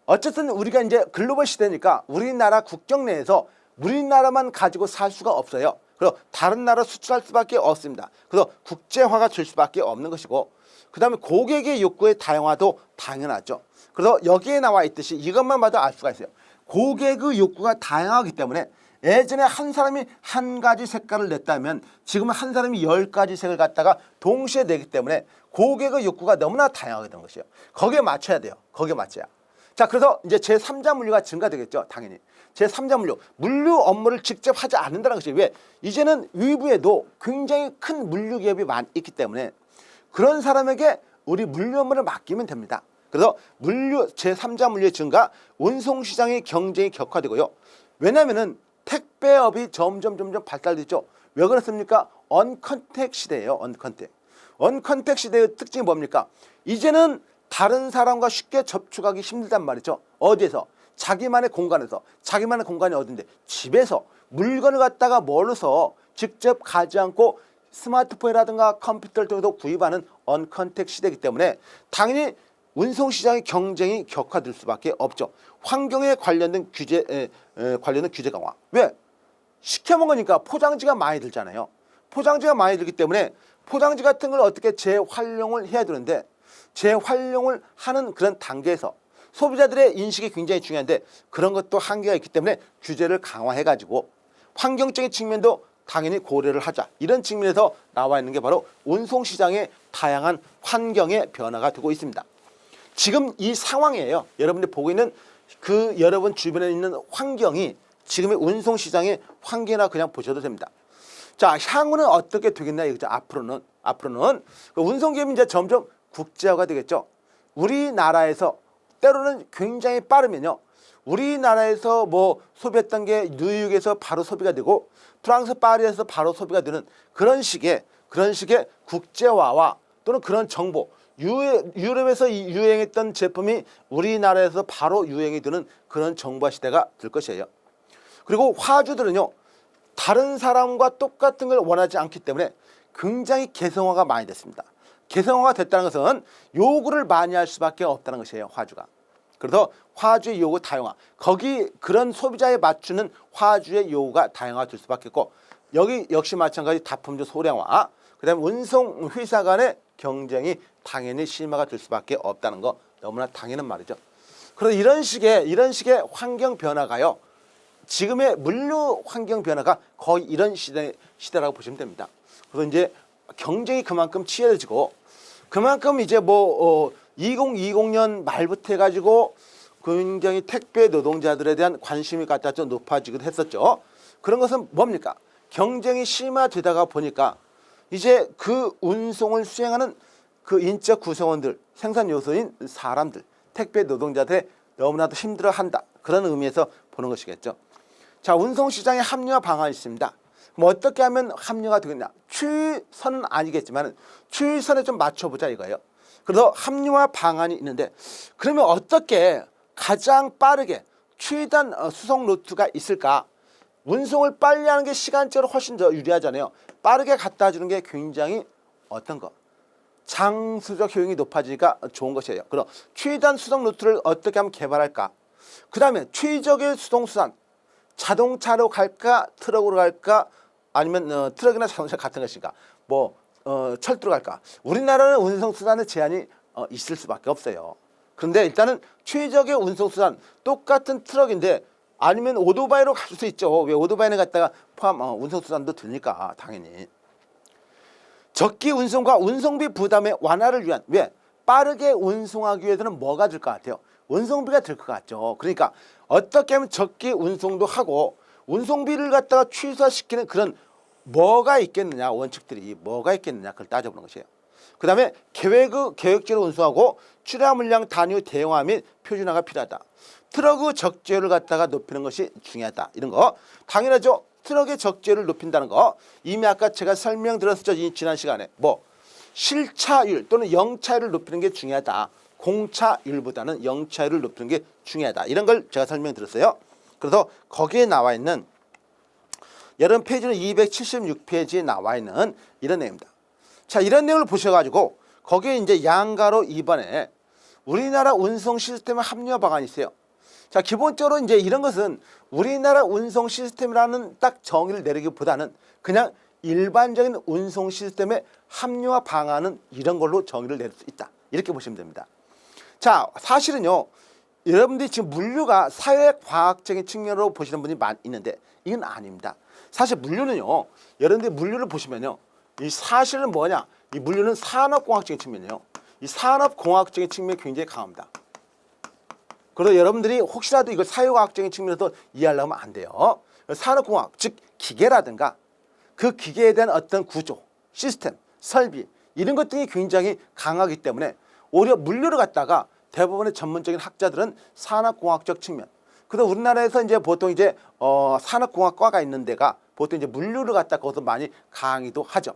어쨌든 우리가 이제 글로벌 시대니까 우리나라 국경 내에서 우리나라만 가지고 살 수가 없어요. 그래서 다른 나라 수출할 수밖에 없습니다. 그래서 국제화가 될 수밖에 없는 것이고, 그 다음에 고객의 욕구의 다양화도 당연하죠. 그래서 여기에 나와 있듯이 이것만 봐도 알 수가 있어요. 고객의 욕구가 다양하기 때문에 예전에 한 사람이 한 가지 색깔을 냈다면 지금은 한 사람이 10가지 색을 갖다가 동시에 내기 때문에 고객의 욕구가 너무나 다양하게 된 것이에요. 거기에 맞춰야 돼요. 거기에 맞춰야. 자, 그래서 이제 제3자 물류가 증가되겠죠. 당연히. 제3자 물류. 물류 업무를 직접 하지 않는다는 것이 왜? 이제는 위부에도 굉장히 큰 물류 기업이 많이 있기 때문에 그런 사람에게 우리 물류 업무를 맡기면 됩니다. 그래서 제3자 물류의 증가, 운송시장의 경쟁이 격화되고요. 왜냐하면은 택배업이 점점 발달됐죠. 왜 그렇습니까? 언컨택 시대예요. 언컨택 시대의 특징이 뭡니까? 이제는 다른 사람과 쉽게 접촉하기 힘들단 말이죠. 어디에서? 자기만의 공간에서. 자기만의 공간이 어딘데? 집에서 물건을 갖다가 멀어서 직접 가지 않고 스마트폰이라든가 컴퓨터를 통해서 구입하는 언컨택 시대이기 때문에 당연히 운송시장의 경쟁이 격화될 수밖에 없죠. 환경에 관련된 규제 강화. 왜? 시켜먹으니까 포장지가 많이 들잖아요. 포장지가 많이 들기 때문에 포장지 같은 걸 어떻게 재활용을 해야 되는데 재활용을 하는 그런 단계에서 소비자들의 인식이 굉장히 중요한데 그런 것도 한계가 있기 때문에 규제를 강화해가지고 환경적인 측면도 당연히 고려를 하자. 이런 측면에서 나와 있는 게 바로 운송시장의 다양한 환경의 변화가 되고 있습니다. 지금 이 상황이에요. 여러분들이 보고 있는 그 여러분 주변에 있는 환경이 지금의 운송시장의 환경이라 그냥 보셔도 됩니다. 자, 향후는 어떻게 되겠나 이거죠. 앞으로는 그 운송기업이 이제 점점 국제화가 되겠죠. 우리나라에서 때로는 굉장히 빠르면요. 우리나라에서 뭐 소비했던 게 뉴욕에서 바로 소비가 되고 프랑스 파리에서 바로 소비가 되는 그런 식의 국제화와 또는 그런 정보, 유럽에서 유행했던 제품이 우리나라에서 바로 유행이 되는 그런 정보화 시대가 될 것이에요. 그리고 화주들은요. 다른 사람과 똑같은 걸 원하지 않기 때문에 굉장히 개성화가 많이 됐습니다. 개성화가 됐다는 것은 요구를 많이 할 수밖에 없다는 것이에요. 화주가. 그래서 화주의 요구 다양화. 거기 그런 소비자에 맞추는 화주의 요구가 다양화가 될 수밖에 없고 여기 역시 마찬가지 다품종 소량화. 그다음에 운송 회사 간의 경쟁이 당연히 심화가 될 수밖에 없다는 거 너무나 당연한 말이죠. 그래서 이런 식의 환경 변화가요. 지금의 물류 환경 변화가 거의 이런 시대라고 보시면 됩니다. 그래서 이제 경쟁이 그만큼 치열해지고 그만큼 이제 2020년 말부터 해가지고 굉장히 택배 노동자들에 대한 관심이 갖다 좀 높아지기도 했었죠. 그런 것은 뭡니까? 경쟁이 심화되다가 보니까 이제 그 운송을 수행하는 그 인적 구성원들, 생산 요소인 사람들, 택배 노동자들의 너무나도 힘들어한다. 그런 의미에서 보는 것이겠죠. 자, 운송시장의 합리화 방안이 있습니다. 그럼 어떻게 하면 합리화가 되겠냐? 추이선은 아니겠지만 추이선에 좀 맞춰보자 이거예요. 그래서 합리화 방안이 있는데 그러면 어떻게 가장 빠르게 최단 수송 루트가 있을까? 운송을 빨리 하는 게 시간적으로 훨씬 더 유리하잖아요. 빠르게 갖다 주는 게 굉장히 어떤 거? 장수적 효용이 높아지니까 좋은 것이에요. 그럼 최단 수송 루트를 어떻게 하면 개발할까? 그 다음에 최적의 수송수단 자동차로 갈까? 트럭으로 갈까? 아니면 트럭이나 자동차 같은 것인가? 철도로 갈까? 우리나라는 운송수단의 제한이 있을 수밖에 없어요. 그런데 일단은 최적의 운송수단 똑같은 트럭인데 아니면 오토바이로 갈 수 있죠. 왜 오토바이를 갖다가 포함 운송수단도 들니까 당연히. 적기 운송과 운송비 부담의 완화를 위한 왜? 빠르게 운송하기 위해서는 뭐가 될 것 같아요? 운송비가 될 것 같죠. 그러니까 어떻게 하면 적기 운송도 하고 운송비를 갖다가 최소화시키는 그런 뭐가 있겠느냐 원칙들이 뭐가 있겠느냐 그걸 따져보는 것이에요. 그 다음에 계획적으로 운송하고 출하 물량 단위 대형화 및 표준화가 필요하다. 트럭의 적재율을 갖다가 높이는 것이 중요하다. 이런 거 당연하죠. 트럭의 적재율을 높인다는 거 이미 아까 제가 설명드렸었죠. 지난 시간에 뭐 실차율 또는 영차율을 높이는 게 중요하다. 공차율보다는 영차율을 높이는 게 중요하다. 이런 걸 제가 설명드렸어요. 그래서 거기에 나와 있는 여러분 페이지는 276페이지에 나와 있는 이런 내용입니다. 자, 이런 내용을 보셔가지고 거기에 이제 양가로 2번에 우리나라 운송 시스템의 합리화 방안이 있어요. 자, 기본적으로 이제 이런 것은 우리나라 운송 시스템이라는 딱 정의를 내리기보다는 그냥 일반적인 운송 시스템의 합리화 방안은 이런 걸로 정의를 내릴 수 있다. 이렇게 보시면 됩니다. 자, 사실은요, 여러분들이 지금 물류가 사회과학적인 측면으로 보시는 분이 있는데 이건 아닙니다. 사실 물류는요, 여러분들이 물류를 보시면요, 이 사실은 뭐냐? 이 물류는 산업공학적인 측면이에요. 이 산업공학적인 측면이 굉장히 강합니다. 그래서 여러분들이 혹시라도 이걸 사회과학적인 측면에서 이해하려면 안 돼요. 산업공학, 즉 기계라든가 그 기계에 대한 어떤 구조, 시스템, 설비 이런 것들이 굉장히 강하기 때문에 오히려 물류를 갖다가 대부분의 전문적인 학자들은 산업공학적 측면. 그래서 우리나라에서 이제 보통 이제 산업공학과가 있는 데가 보통 이제 물류를 갖다 거기서 많이 강의도 하죠.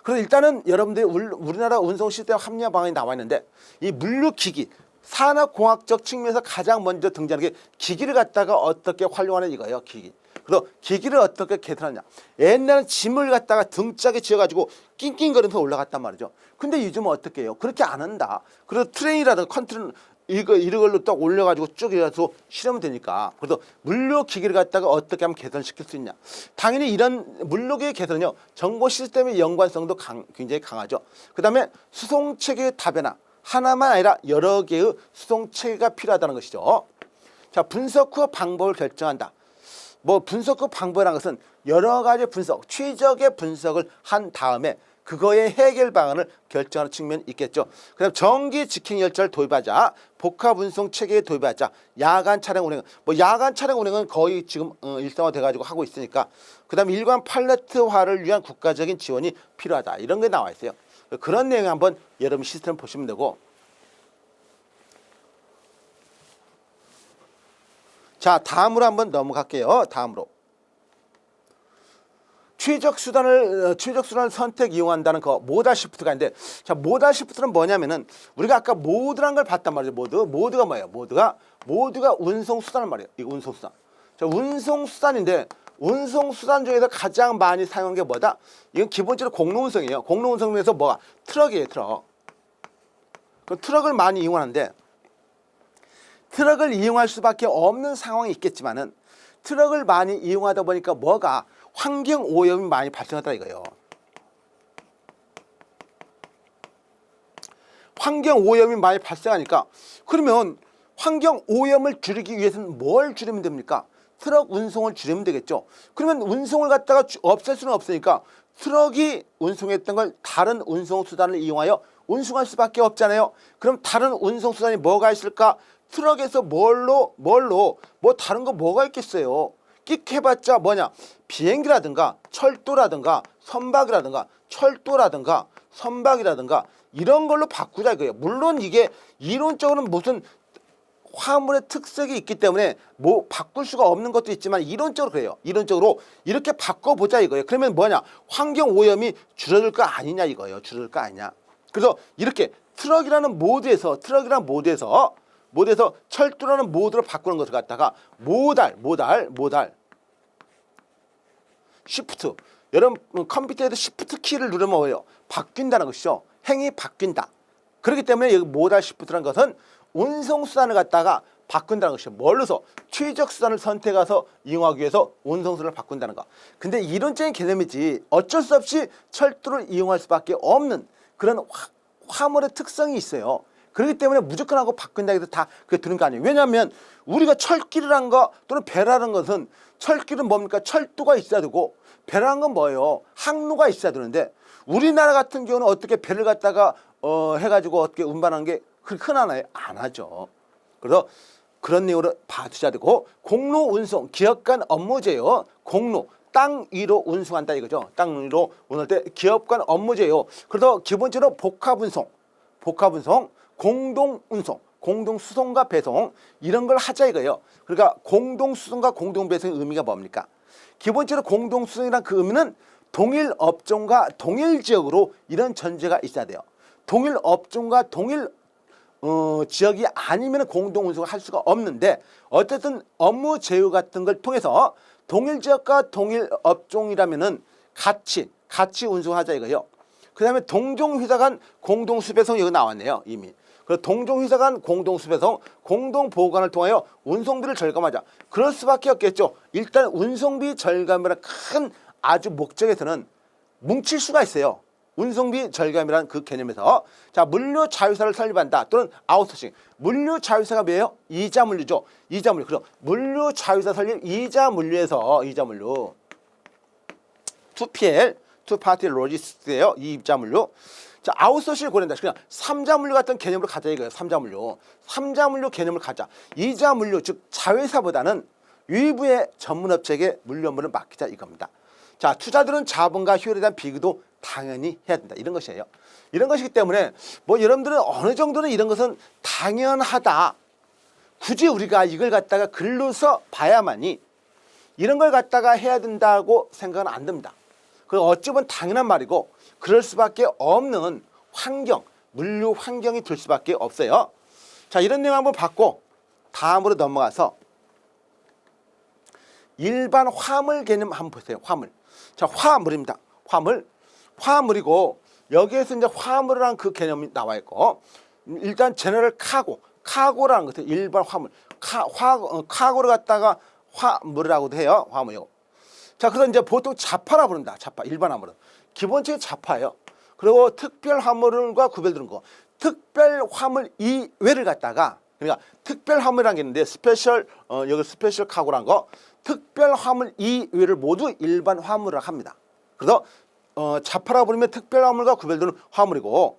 그래서 일단은 여러분들이 우리나라 운송 시스템 합리화 방안이 나와 있는데 이 물류 기기 산업공학적 측면에서 가장 먼저 등장하는 게 기기를 갖다가 어떻게 활용하는 이거예요. 기기. 그래서 기기를 어떻게 개선하냐. 옛날엔 짐을 갖다가 등짝에 쥐어가지고 낑낑거리면서 올라갔단 말이죠. 근데 요즘은 어떻게 해요? 그렇게 안 한다. 그래서 트레인이라든가 컨트롤 이런 걸로 딱 올려가지고 쭉 이래서 실으면 되니까. 그래서 물류 기기를 갖다가 어떻게 하면 개선시킬 수 있냐. 당연히 이런 물류기의 개선은요. 정보 시스템의 연관성도 굉장히 강하죠. 그 다음에 수송체계의 다변화. 하나만 아니라 여러 개의 수송체계가 필요하다는 것이죠. 자, 분석 후 방법을 결정한다. 뭐 분석 후 방법이라는 것은 여러 가지 분석, 최적의 분석을 한 다음에 그거의 해결 방안을 결정하는 측면이 있겠죠. 그다음 전기 직행 열차를 도입하자, 복합 운송 체계에 도입하자, 야간 차량 운행. 뭐 야간 차량 운행은 거의 지금 일상화 돼가지고 하고 있으니까. 그다음 일관 팔레트화를 위한 국가적인 지원이 필요하다. 이런 게 나와 있어요. 그런 내용 한번 여러분 시스템 보시면 되고. 자, 다음으로 한번 넘어갈게요. 다음으로. 최적 수단을 선택 이용한다는 거 모달 시프트가 있는데, 자, 모달 시프트는 뭐냐면은 우리가 아까 모드란 걸 봤단 말이죠. 모드가 뭐예요? 모드가 운송 수단을 말이에요. 이 운송 수단. 자, 운송 수단인데 운송 수단 중에서 가장 많이 사용한 게 뭐다? 이건 기본적으로 공로 운송이에요. 공로 운송 중에서 뭐가? 트럭이에요, 트럭. 그 트럭을 많이 이용하는데 트럭을 이용할 수밖에 없는 상황이 있겠지만은 트럭을 많이 이용하다 보니까 뭐가 환경 오염이 많이 발생하다 이거예요. 환경 오염이 많이 발생하니까 그러면 환경 오염을 줄이기 위해서는 뭘 줄이면 됩니까? 트럭 운송을 줄이면 되겠죠. 그러면 운송을 갖다가 없앨 수는 없으니까 트럭이 운송했던 걸 다른 운송 수단을 이용하여 운송할 수밖에 없잖아요. 그럼 다른 운송 수단이 뭐가 있을까? 트럭에서 뭐 다른 거 뭐가 있겠어요? 끽 해봤자 뭐냐? 비행기라든가 철도라든가 선박이라든가 이런 걸로 바꾸자 이거예요. 물론 이게 이론적으로는 무슨 화물의 특색이 있기 때문에 뭐 바꿀 수가 없는 것도 있지만 이론적으로 그래요. 이론적으로 이렇게 바꿔보자 이거예요. 그러면 뭐냐? 환경 오염이 줄어들 거 아니냐 이거예요. 줄어들 거 아니냐. 그래서 이렇게 트럭이라는 모드에서 철도라는 모드로 바꾸는 것을 갖다가 모달 시프트. 여러분 컴퓨터에도 시프트 키를 누르면 뭐예요? 바뀐다는 것이죠. 행이 바뀐다. 그렇기 때문에 여기 모달 시프트라는 것은 운송 수단을 갖다가 바꾼다는 것이죠. 뭘로서 최적 수단을 선택해서 이용하기 위해서 운송 수단을 바꾼다는 거. 근데 이론적인 개념이지 어쩔 수 없이 철도를 이용할 수밖에 없는 그런 화물의 특성이 있어요. 그렇기 때문에 무조건 하고 바꾼다 해서 다 그게 드는 거 아니에요. 왜냐하면 우리가 철길이란 거 또는 배라는 것은 철길은 뭡니까? 철도가 있어야 되고 배라는 건 뭐예요? 항로가 있어야 되는데 우리나라 같은 경우는 어떻게 배를 갖다가 해가지고 어떻게 운반하는 게 그렇게 흔하나요? 안 하죠. 그래서 그런 내용으로 봐두셔야 되고 공로 운송 기업 간 업무제요. 공로 땅 위로 운송한다 이거죠. 땅 위로 운송할 때 기업 간 업무제요. 그래서 기본적으로 복합 운송 공동 운송, 공동 수송과 배송 이런 걸 하자 이거예요. 그러니까 공동 수송과 공동 배송의 의미가 뭡니까? 기본적으로 공동수성이란 그 의미는 동일 업종과 동일 지역으로 이런 전제가 있어야 돼요. 동일 업종과 동일 지역이 아니면 공동운송을 할 수가 없는데 어쨌든 업무 제휴 같은 걸 통해서 동일 지역과 동일 업종이라면은 같이 운송하자 이거예요. 그 다음에 동종회사 간 공동수배송 여기 나왔네요 이미. 그래서 동종회사 간 공동수배송, 공동보관을 통하여 운송비를 절감하자. 그럴 수밖에 없겠죠. 일단 운송비 절감이라는 큰 아주 목적에서는 뭉칠 수가 있어요. 운송비 절감이라는 그 개념에서 자 물류 자회사를 설립한다 또는 아웃소싱. 물류 자회사가 뭐예요? 이자 물류죠. 이자 물류. 그럼 물류 자회사 설립 이자 물류에서 이자 물류 2PL 투파티 로지스트예요. 이 이자 물류. 자 아웃소싱을 고른다. 그냥 삼자 물류 같은 개념으로 가자 이거예요. 삼자 물류 개념을 가자. 이자 물류 즉 자회사보다는 위부의 전문업체에게 물류 업무를 맡기자 이겁니다. 자 투자들은 자본과 효율에 대한 비교도 당연히 해야 된다. 이런 것이에요. 이런 것이기 때문에 뭐 여러분들은 어느 정도는 이런 것은 당연하다. 굳이 우리가 이걸 갖다가 글로서 봐야만이 이런 걸 갖다가 해야 된다고 생각은 안 듭니다. 그 어찌 보면 당연한 말이고 그럴 수밖에 없는 환경, 물류 환경이 될 수밖에 없어요. 자 이런 내용 한번 봤고 다음으로 넘어가서 일반 화물 개념 한번 보세요. 화물. 자 화물입니다. 화물이고 여기에서 이제 화물이라는 그 개념이 나와 있고 일단 제너럴 카고라는 것은 일반 화물 카고를 갖다가 화물이라고도 해요. 화물이요. 자 그래서 이제 보통 자파라 부른다. 자파 일반 화물은 기본적인 자파예요. 그리고 특별 화물과 구별되는 거 특별 화물 이외를 갖다가 그러니까 특별 화물이라는 게 있는데 스페셜 여기 스페셜 카고라는 거 특별 화물 이외를 모두 일반 화물이라고 합니다. 그래서 자파라 부르면 특별 화물과 구별되는 화물이고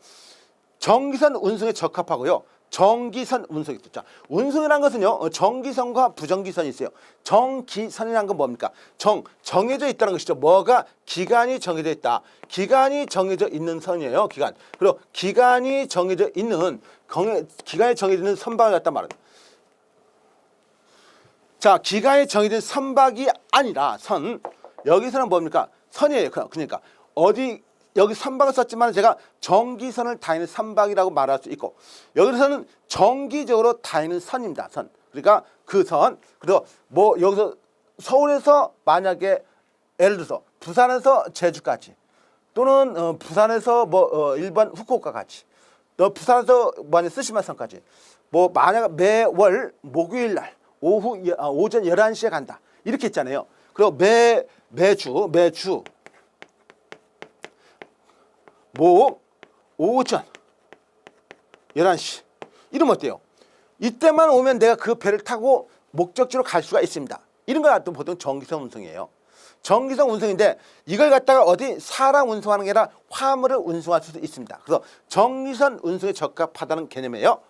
정기선 운송에 적합하고요. 정기선 운송이 있죠. 자, 운송이라는 것은요. 정기선과 부정기선이 있어요. 정기선이라는 건 뭡니까? 정해져 있다는 것이죠. 뭐가 기간이 정해져 있다. 기간이 정해져 있는 선이에요. 기간. 그리고 기간이 정해져 있는 선박을 갖다 말합니다. 자, 기간이 정해진 선박이 아니라 선. 여기서는 뭡니까? 선이에요. 그러니까 어디 여기 선박을 썼지만 제가 정기선을 다니는 선박이라고 말할 수 있고 여기서는 정기적으로 다니는 선입니다. 선. 그러니까 그 선. 그리고 뭐 여기서 서울에서 만약에 예를 들어서 부산에서 제주까지 또는 부산에서 뭐 일반 후쿠오카까지 부산에서 만약 쓰시마선까지 뭐 만약 매월 목요일 날 오전 11시에 간다. 이렇게 있잖아요. 그리고 매주 오전 11시 이러면 어때요? 이때만 오면 내가 그 배를 타고 목적지로 갈 수가 있습니다. 이런 걸 갖다 보통 정기선 운송이에요. 정기선 운송인데 이걸 갖다가 어디 사람 운송하는 게 아니라 화물을 운송할 수도 있습니다. 그래서 정기선 운송에 적합하다는 개념이에요.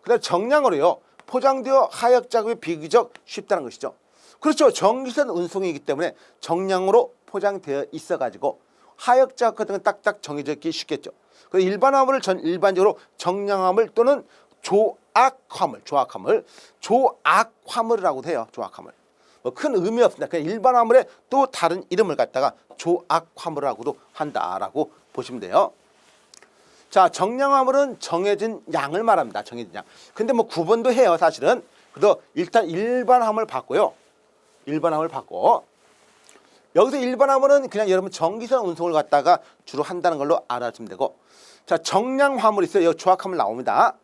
그다음 정량으로요. 포장되어 하역 작업이 비교적 쉽다는 것이죠. 그렇죠. 정기선 운송이기 때문에 정량으로 포장되어 있어가지고 하역 작업 같은 건 딱딱 정해져 있기 쉽겠죠. 그래서 일반 화물을 일반적으로 정량화물 또는 조악화물이라고도 해요. 조악화물. 뭐 큰 의미 없습니다. 그냥 일반 화물에 또 다른 이름을 갖다가 조악화물이라고도 한다라고 보시면 돼요. 자, 정량화물은 정해진 양을 말합니다. 정해진 양. 근데 뭐 구분도 해요, 사실은. 그래서 일단 일반 화물 받고요. 일반 화물 받고 여기서 일반 화물은 그냥 여러분 정기선 운송을 갖다가 주로 한다는 걸로 알아주면 되고 자 정량 화물이 있어요. 여기 조악화물 나옵니다.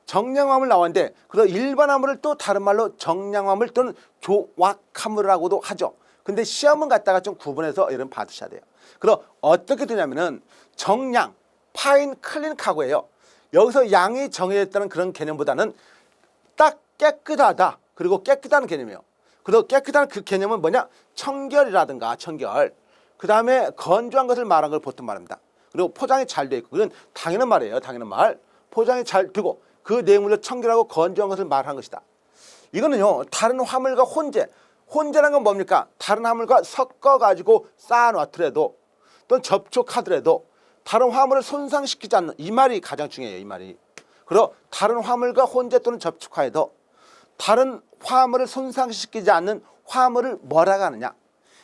정량 화물 나왔는데 그래서 일반 화물을 또 다른 말로 정량 화물 또는 조악화물이라고도 하죠. 근데 시험은 갖다가 좀 구분해서 여러분 받으셔야 돼요. 그래서 어떻게 되냐면은 정량 파인 클린 카고예요. 여기서 양이 정해졌다는 그런 개념보다는 딱 깨끗하다. 그리고 깨끗한 개념이에요. 그리고 깨끗한 그 개념은 뭐냐? 청결이라든가 청결. 그 다음에 건조한 것을 말한 걸 보통 말합니다. 그리고 포장이 잘 돼 있고 그건 당연한 말이에요. 당연한 말. 포장이 잘 되고 그 내용물로 청결하고 건조한 것을 말한 것이다. 이거는요. 다른 화물과 혼재라는 건 뭡니까? 다른 화물과 섞어가지고 쌓아놨더라도 또는 접촉하더라도 다른 화물을 손상시키지 않는 이 말이 가장 중요해요. 이 말이. 그리고 다른 화물과 혼재 또는 접촉하여도 다른 화물을 손상시키지 않는 화물을 뭐라고 하느냐?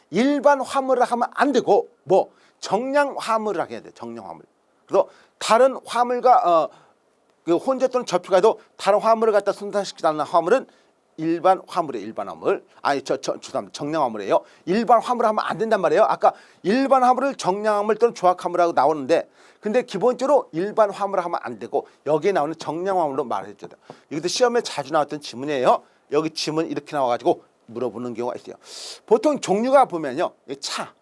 일반 화물을 하면 안 되고 뭐 정량 화물을 하게 돼. 정량 화물. 그래서 다른 화물과 그 혼재 또는 접촉해도 다른 화물을 갖다 손상시키지 않는 화물은 일반 화물이에요. 일반 화물. 아니 죄송합니다. 정량 화물이에요. 일반 화물을 하면 안 된단 말이에요. 아까 일반 화물을 정량 화물 또는 조각 화물하고 나오는데 근데 기본적으로 일반 화물을 하면 안 되고 여기에 나오는 정량 화물로 말해 줘야 돼요. 이것도 시험에 자주 나왔던 지문이에요. 여기 지문 이렇게 나와가지고 물어보는 경우가 있어요. 보통 종류가 보면요. 차.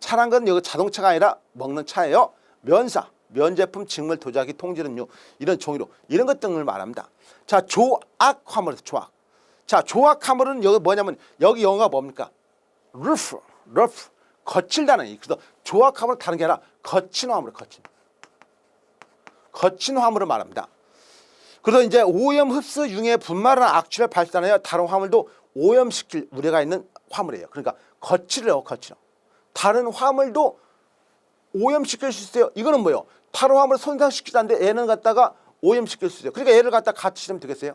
차란 건 여기 자동차가 아니라 먹는 차예요. 면사, 면제품, 직물, 도자기, 통지음료 이런 종류로 이런 것 등을 말합니다. 자, 조악 화물에서 조악. 자, 조악 화물은 여기 뭐냐면 여기 영어가 뭡니까? rough, 거칠다는. 그래서 조악 화물은 다른 게 아니라 거친 화물, 거친 화물을 말합니다. 그래서 이제 오염 흡수 융해 분말이나 악취를 발산하여 다른 화물도 오염시킬 우려가 있는 화물이에요. 그러니까 거칠어요, 거칠어. 다른 화물도 오염시킬 수 있어요. 이거는 뭐예요? 다른 화물을 손상시키지 않는데 얘는 갖다가 오염시킬 수 있어요. 그러니까 얘를 갖다 같이 쓰면 되겠어요?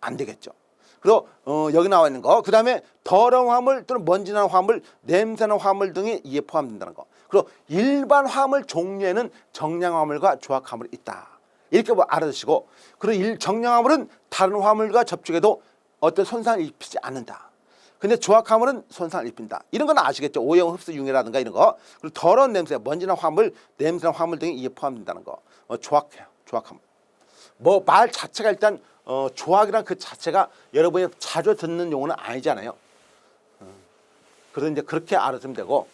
안 되겠죠. 그래서 여기 나와 있는 거. 그 다음에 더러운 화물 또는 먼지나는 화물, 냄새나는 화물 등이 이에 포함된다는 거. 그리고 일반 화물 종류에는 정량 화물과 조각 화물이 있다. 이렇게 뭐 알아두시고, 그리고 정량 화물은 다른 화물과 접촉해도 어떤 손상을 입히지 않는다. 근데 조각 화물은 손상을 입힌다. 이런 건 아시겠죠? 오염 흡수 융해라든가 이런 거. 그리고 더러운 냄새, 먼지나 화물, 냄새나 화물 등이 이에 포함된다는 거. 조악해요. 조악 화물. 뭐 말 자체가 일단 조악이란 그 자체가 여러분이 자주 듣는 용어는 아니잖아요. 그래서 이제 그렇게 알아두면 되고.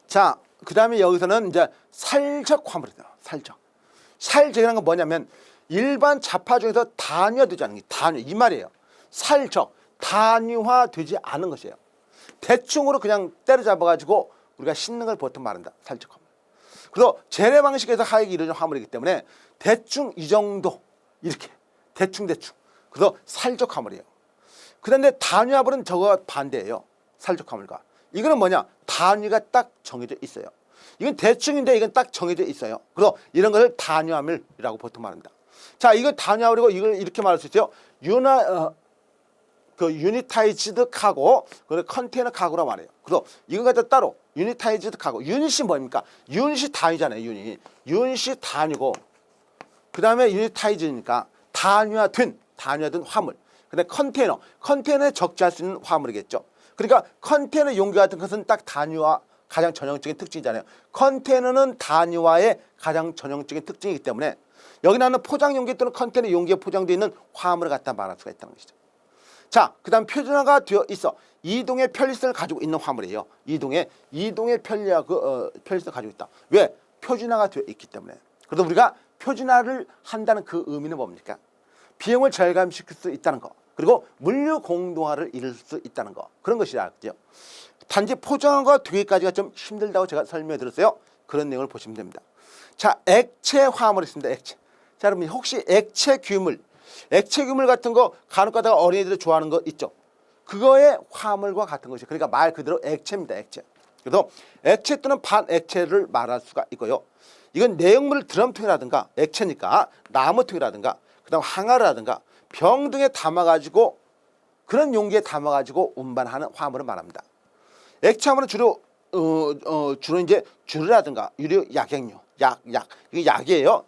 자, 그 다음에 여기서는 이제 살적 화물이다. 살적이라는 건 뭐냐면 일반 자파 중에서 단위화되지 않는 게 단위 이 말이에요. 살적, 단위화되지 않은 것이에요. 대충으로 그냥 때려잡아가지고 우리가 씻는 걸 보통 말한다. 살적 화물. 그래서 재래 방식에서 하액이 이루어진 화물이기 때문에 대충 이 정도 이렇게 대충 그래서 살적 화물이에요. 그런데 단위 화물은 저거 반대예요. 살적 화물과. 이거는 뭐냐? 단위가 딱 정해져 있어요. 이건 대충인데 이건 딱 정해져 있어요. 그래서 이런 것을 단위 화물이라고 보통 말합니다. 자, 이거 단위 화물이고 이걸 이렇게 말할 수 있어요. 유니타이즈드 카고, 그리고 컨테이너 카고라고 말해요. 그래서 이거 갖다 따로 유니타이즈드 카고. 유닛이 뭡니까? 유닛이 단위잖아요. 유닛이 단위고, 그 다음에 유니타이즈니까 단위화된 화물. 근데 컨테이너에 적재할 수 있는 화물이겠죠. 그러니까 컨테이너 용기 같은 것은 딱 단위화 가장 전형적인 특징이잖아요. 컨테이너는 단위화의 가장 전형적인 특징이기 때문에 여기 나오는 포장 용기 또는 컨테이너 용기에 포장되어 있는 화물을 갖다 말할 수가 있다는 것이죠. 자, 그 다음 표준화가 되어 있어. 이동의 편리성을 가지고 있는 화물이에요. 이동의 편리성을 가지고 있다. 왜? 표준화가 되어 있기 때문에. 그래서 우리가 표준화를 한다는 그 의미는 뭡니까? 비용을 절감시킬 수 있다는 거. 그리고 물류 공동화를 이룰 수 있다는 거. 그런 것이라죠. 단지 포장화가 되기까지가 좀 힘들다고 제가 설명해 드렸어요. 그런 내용을 보시면 됩니다. 자, 액체 화물이 있습니다. 액체. 자, 여러분 혹시 액체 규물 같은 거 간혹 가다가 어린이들이 좋아하는 거 있죠. 그거의 화물과 같은 것이. 그러니까 말 그대로 액체입니다. 액체. 그래서 액체 또는 반액체를 말할 수가 있고요. 이건 내용물을 드럼통이라든가 액체니까 나무통이라든가 그다음 항아리라든가 병 등에 담아가지고 그런 용기에 담아가지고 운반하는 화물을 말합니다. 액체 화물은 주로 이제 주류라든가 유료 약액류, 이게 약이에요.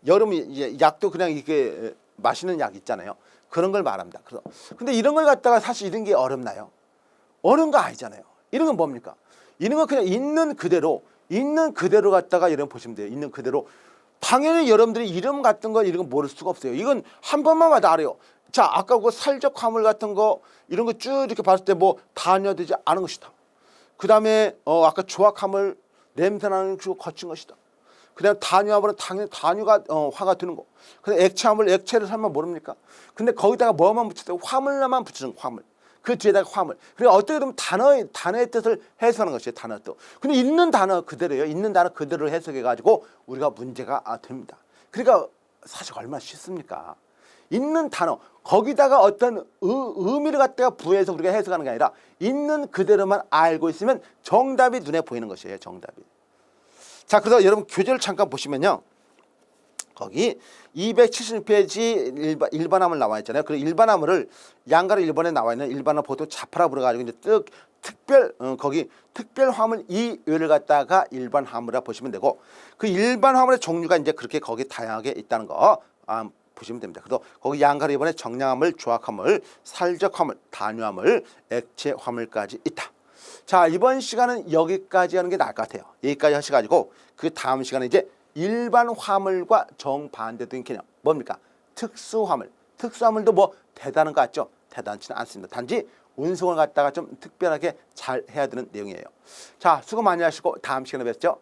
여름에 약도 그냥 이게 마시는 약 있잖아요. 그런 걸 말합니다. 그래서 근데 이런 걸 갖다가 사실 이런 게 어렵나요? 어려운 거 아니잖아요. 이런 건 뭡니까? 이런 건 그냥 있는 그대로 갖다가 이런 보시면 돼요. 있는 그대로. 당연히 여러분들이 이름 같은 거 이런 거 모를 수가 없어요. 이건 한 번만 봐도 알아요. 자, 아까 그 살적 화물 같은 거 이런 거 쭉 이렇게 봤을 때 뭐 단위화되지 않은 것이다. 그 다음에 아까 조각 화물 냄새나는 그 거친 것이다. 그 다음에 단위화물은 당연히 단위가 화가 되는 거. 근데 액체 화물, 액체를 설마 모릅니까? 근데 거기다가 뭐만 붙였어요? 화물만 붙이는 화물. 그 뒤에다가 화물. 그러니까 어떻게 보면 단어의 뜻을 해석하는 것이에요. 단어의 뜻. 근데 있는 단어 그대로예요. 있는 단어 그대로 해석해가지고 우리가 문제가 됩니다. 그러니까 사실 얼마나 쉽습니까? 있는 단어 거기다가 어떤 의미를 갖다가 부여해서 우리가 해석하는 게 아니라 있는 그대로만 알고 있으면 정답이 눈에 보이는 것이에요. 정답이. 자, 그래서 여러분 교재를 잠깐 보시면요. 거기 276페이지 일반화물 나와 있잖아요. 그 일반화물을 양가로 1번에 나와 있는 일반화 보통 자파라 불어가지고 이제 거기 특별 화물 2를 갖다가 일반 화물이라 보시면 되고 그 일반 화물의 종류가 이제 그렇게 거기 다양하게 있다는 거 보시면 됩니다. 그래서 거기 양가로 2번에 정량화물, 조악화물, 살적화물, 단유화물, 액체화물까지 있다. 자, 이번 시간은 여기까지 하는 게 나을 것 같아요. 여기까지 하셔가지고 그 다음 시간에 이제 일반 화물과 정반대된 개념 뭡니까? 특수화물. 특수화물도 뭐 대단한 것 같죠? 대단치는 않습니다. 단지 운송을 갖다가 좀 특별하게 잘 해야 되는 내용이에요. 자, 수고 많이 하시고 다음 시간에 뵙죠.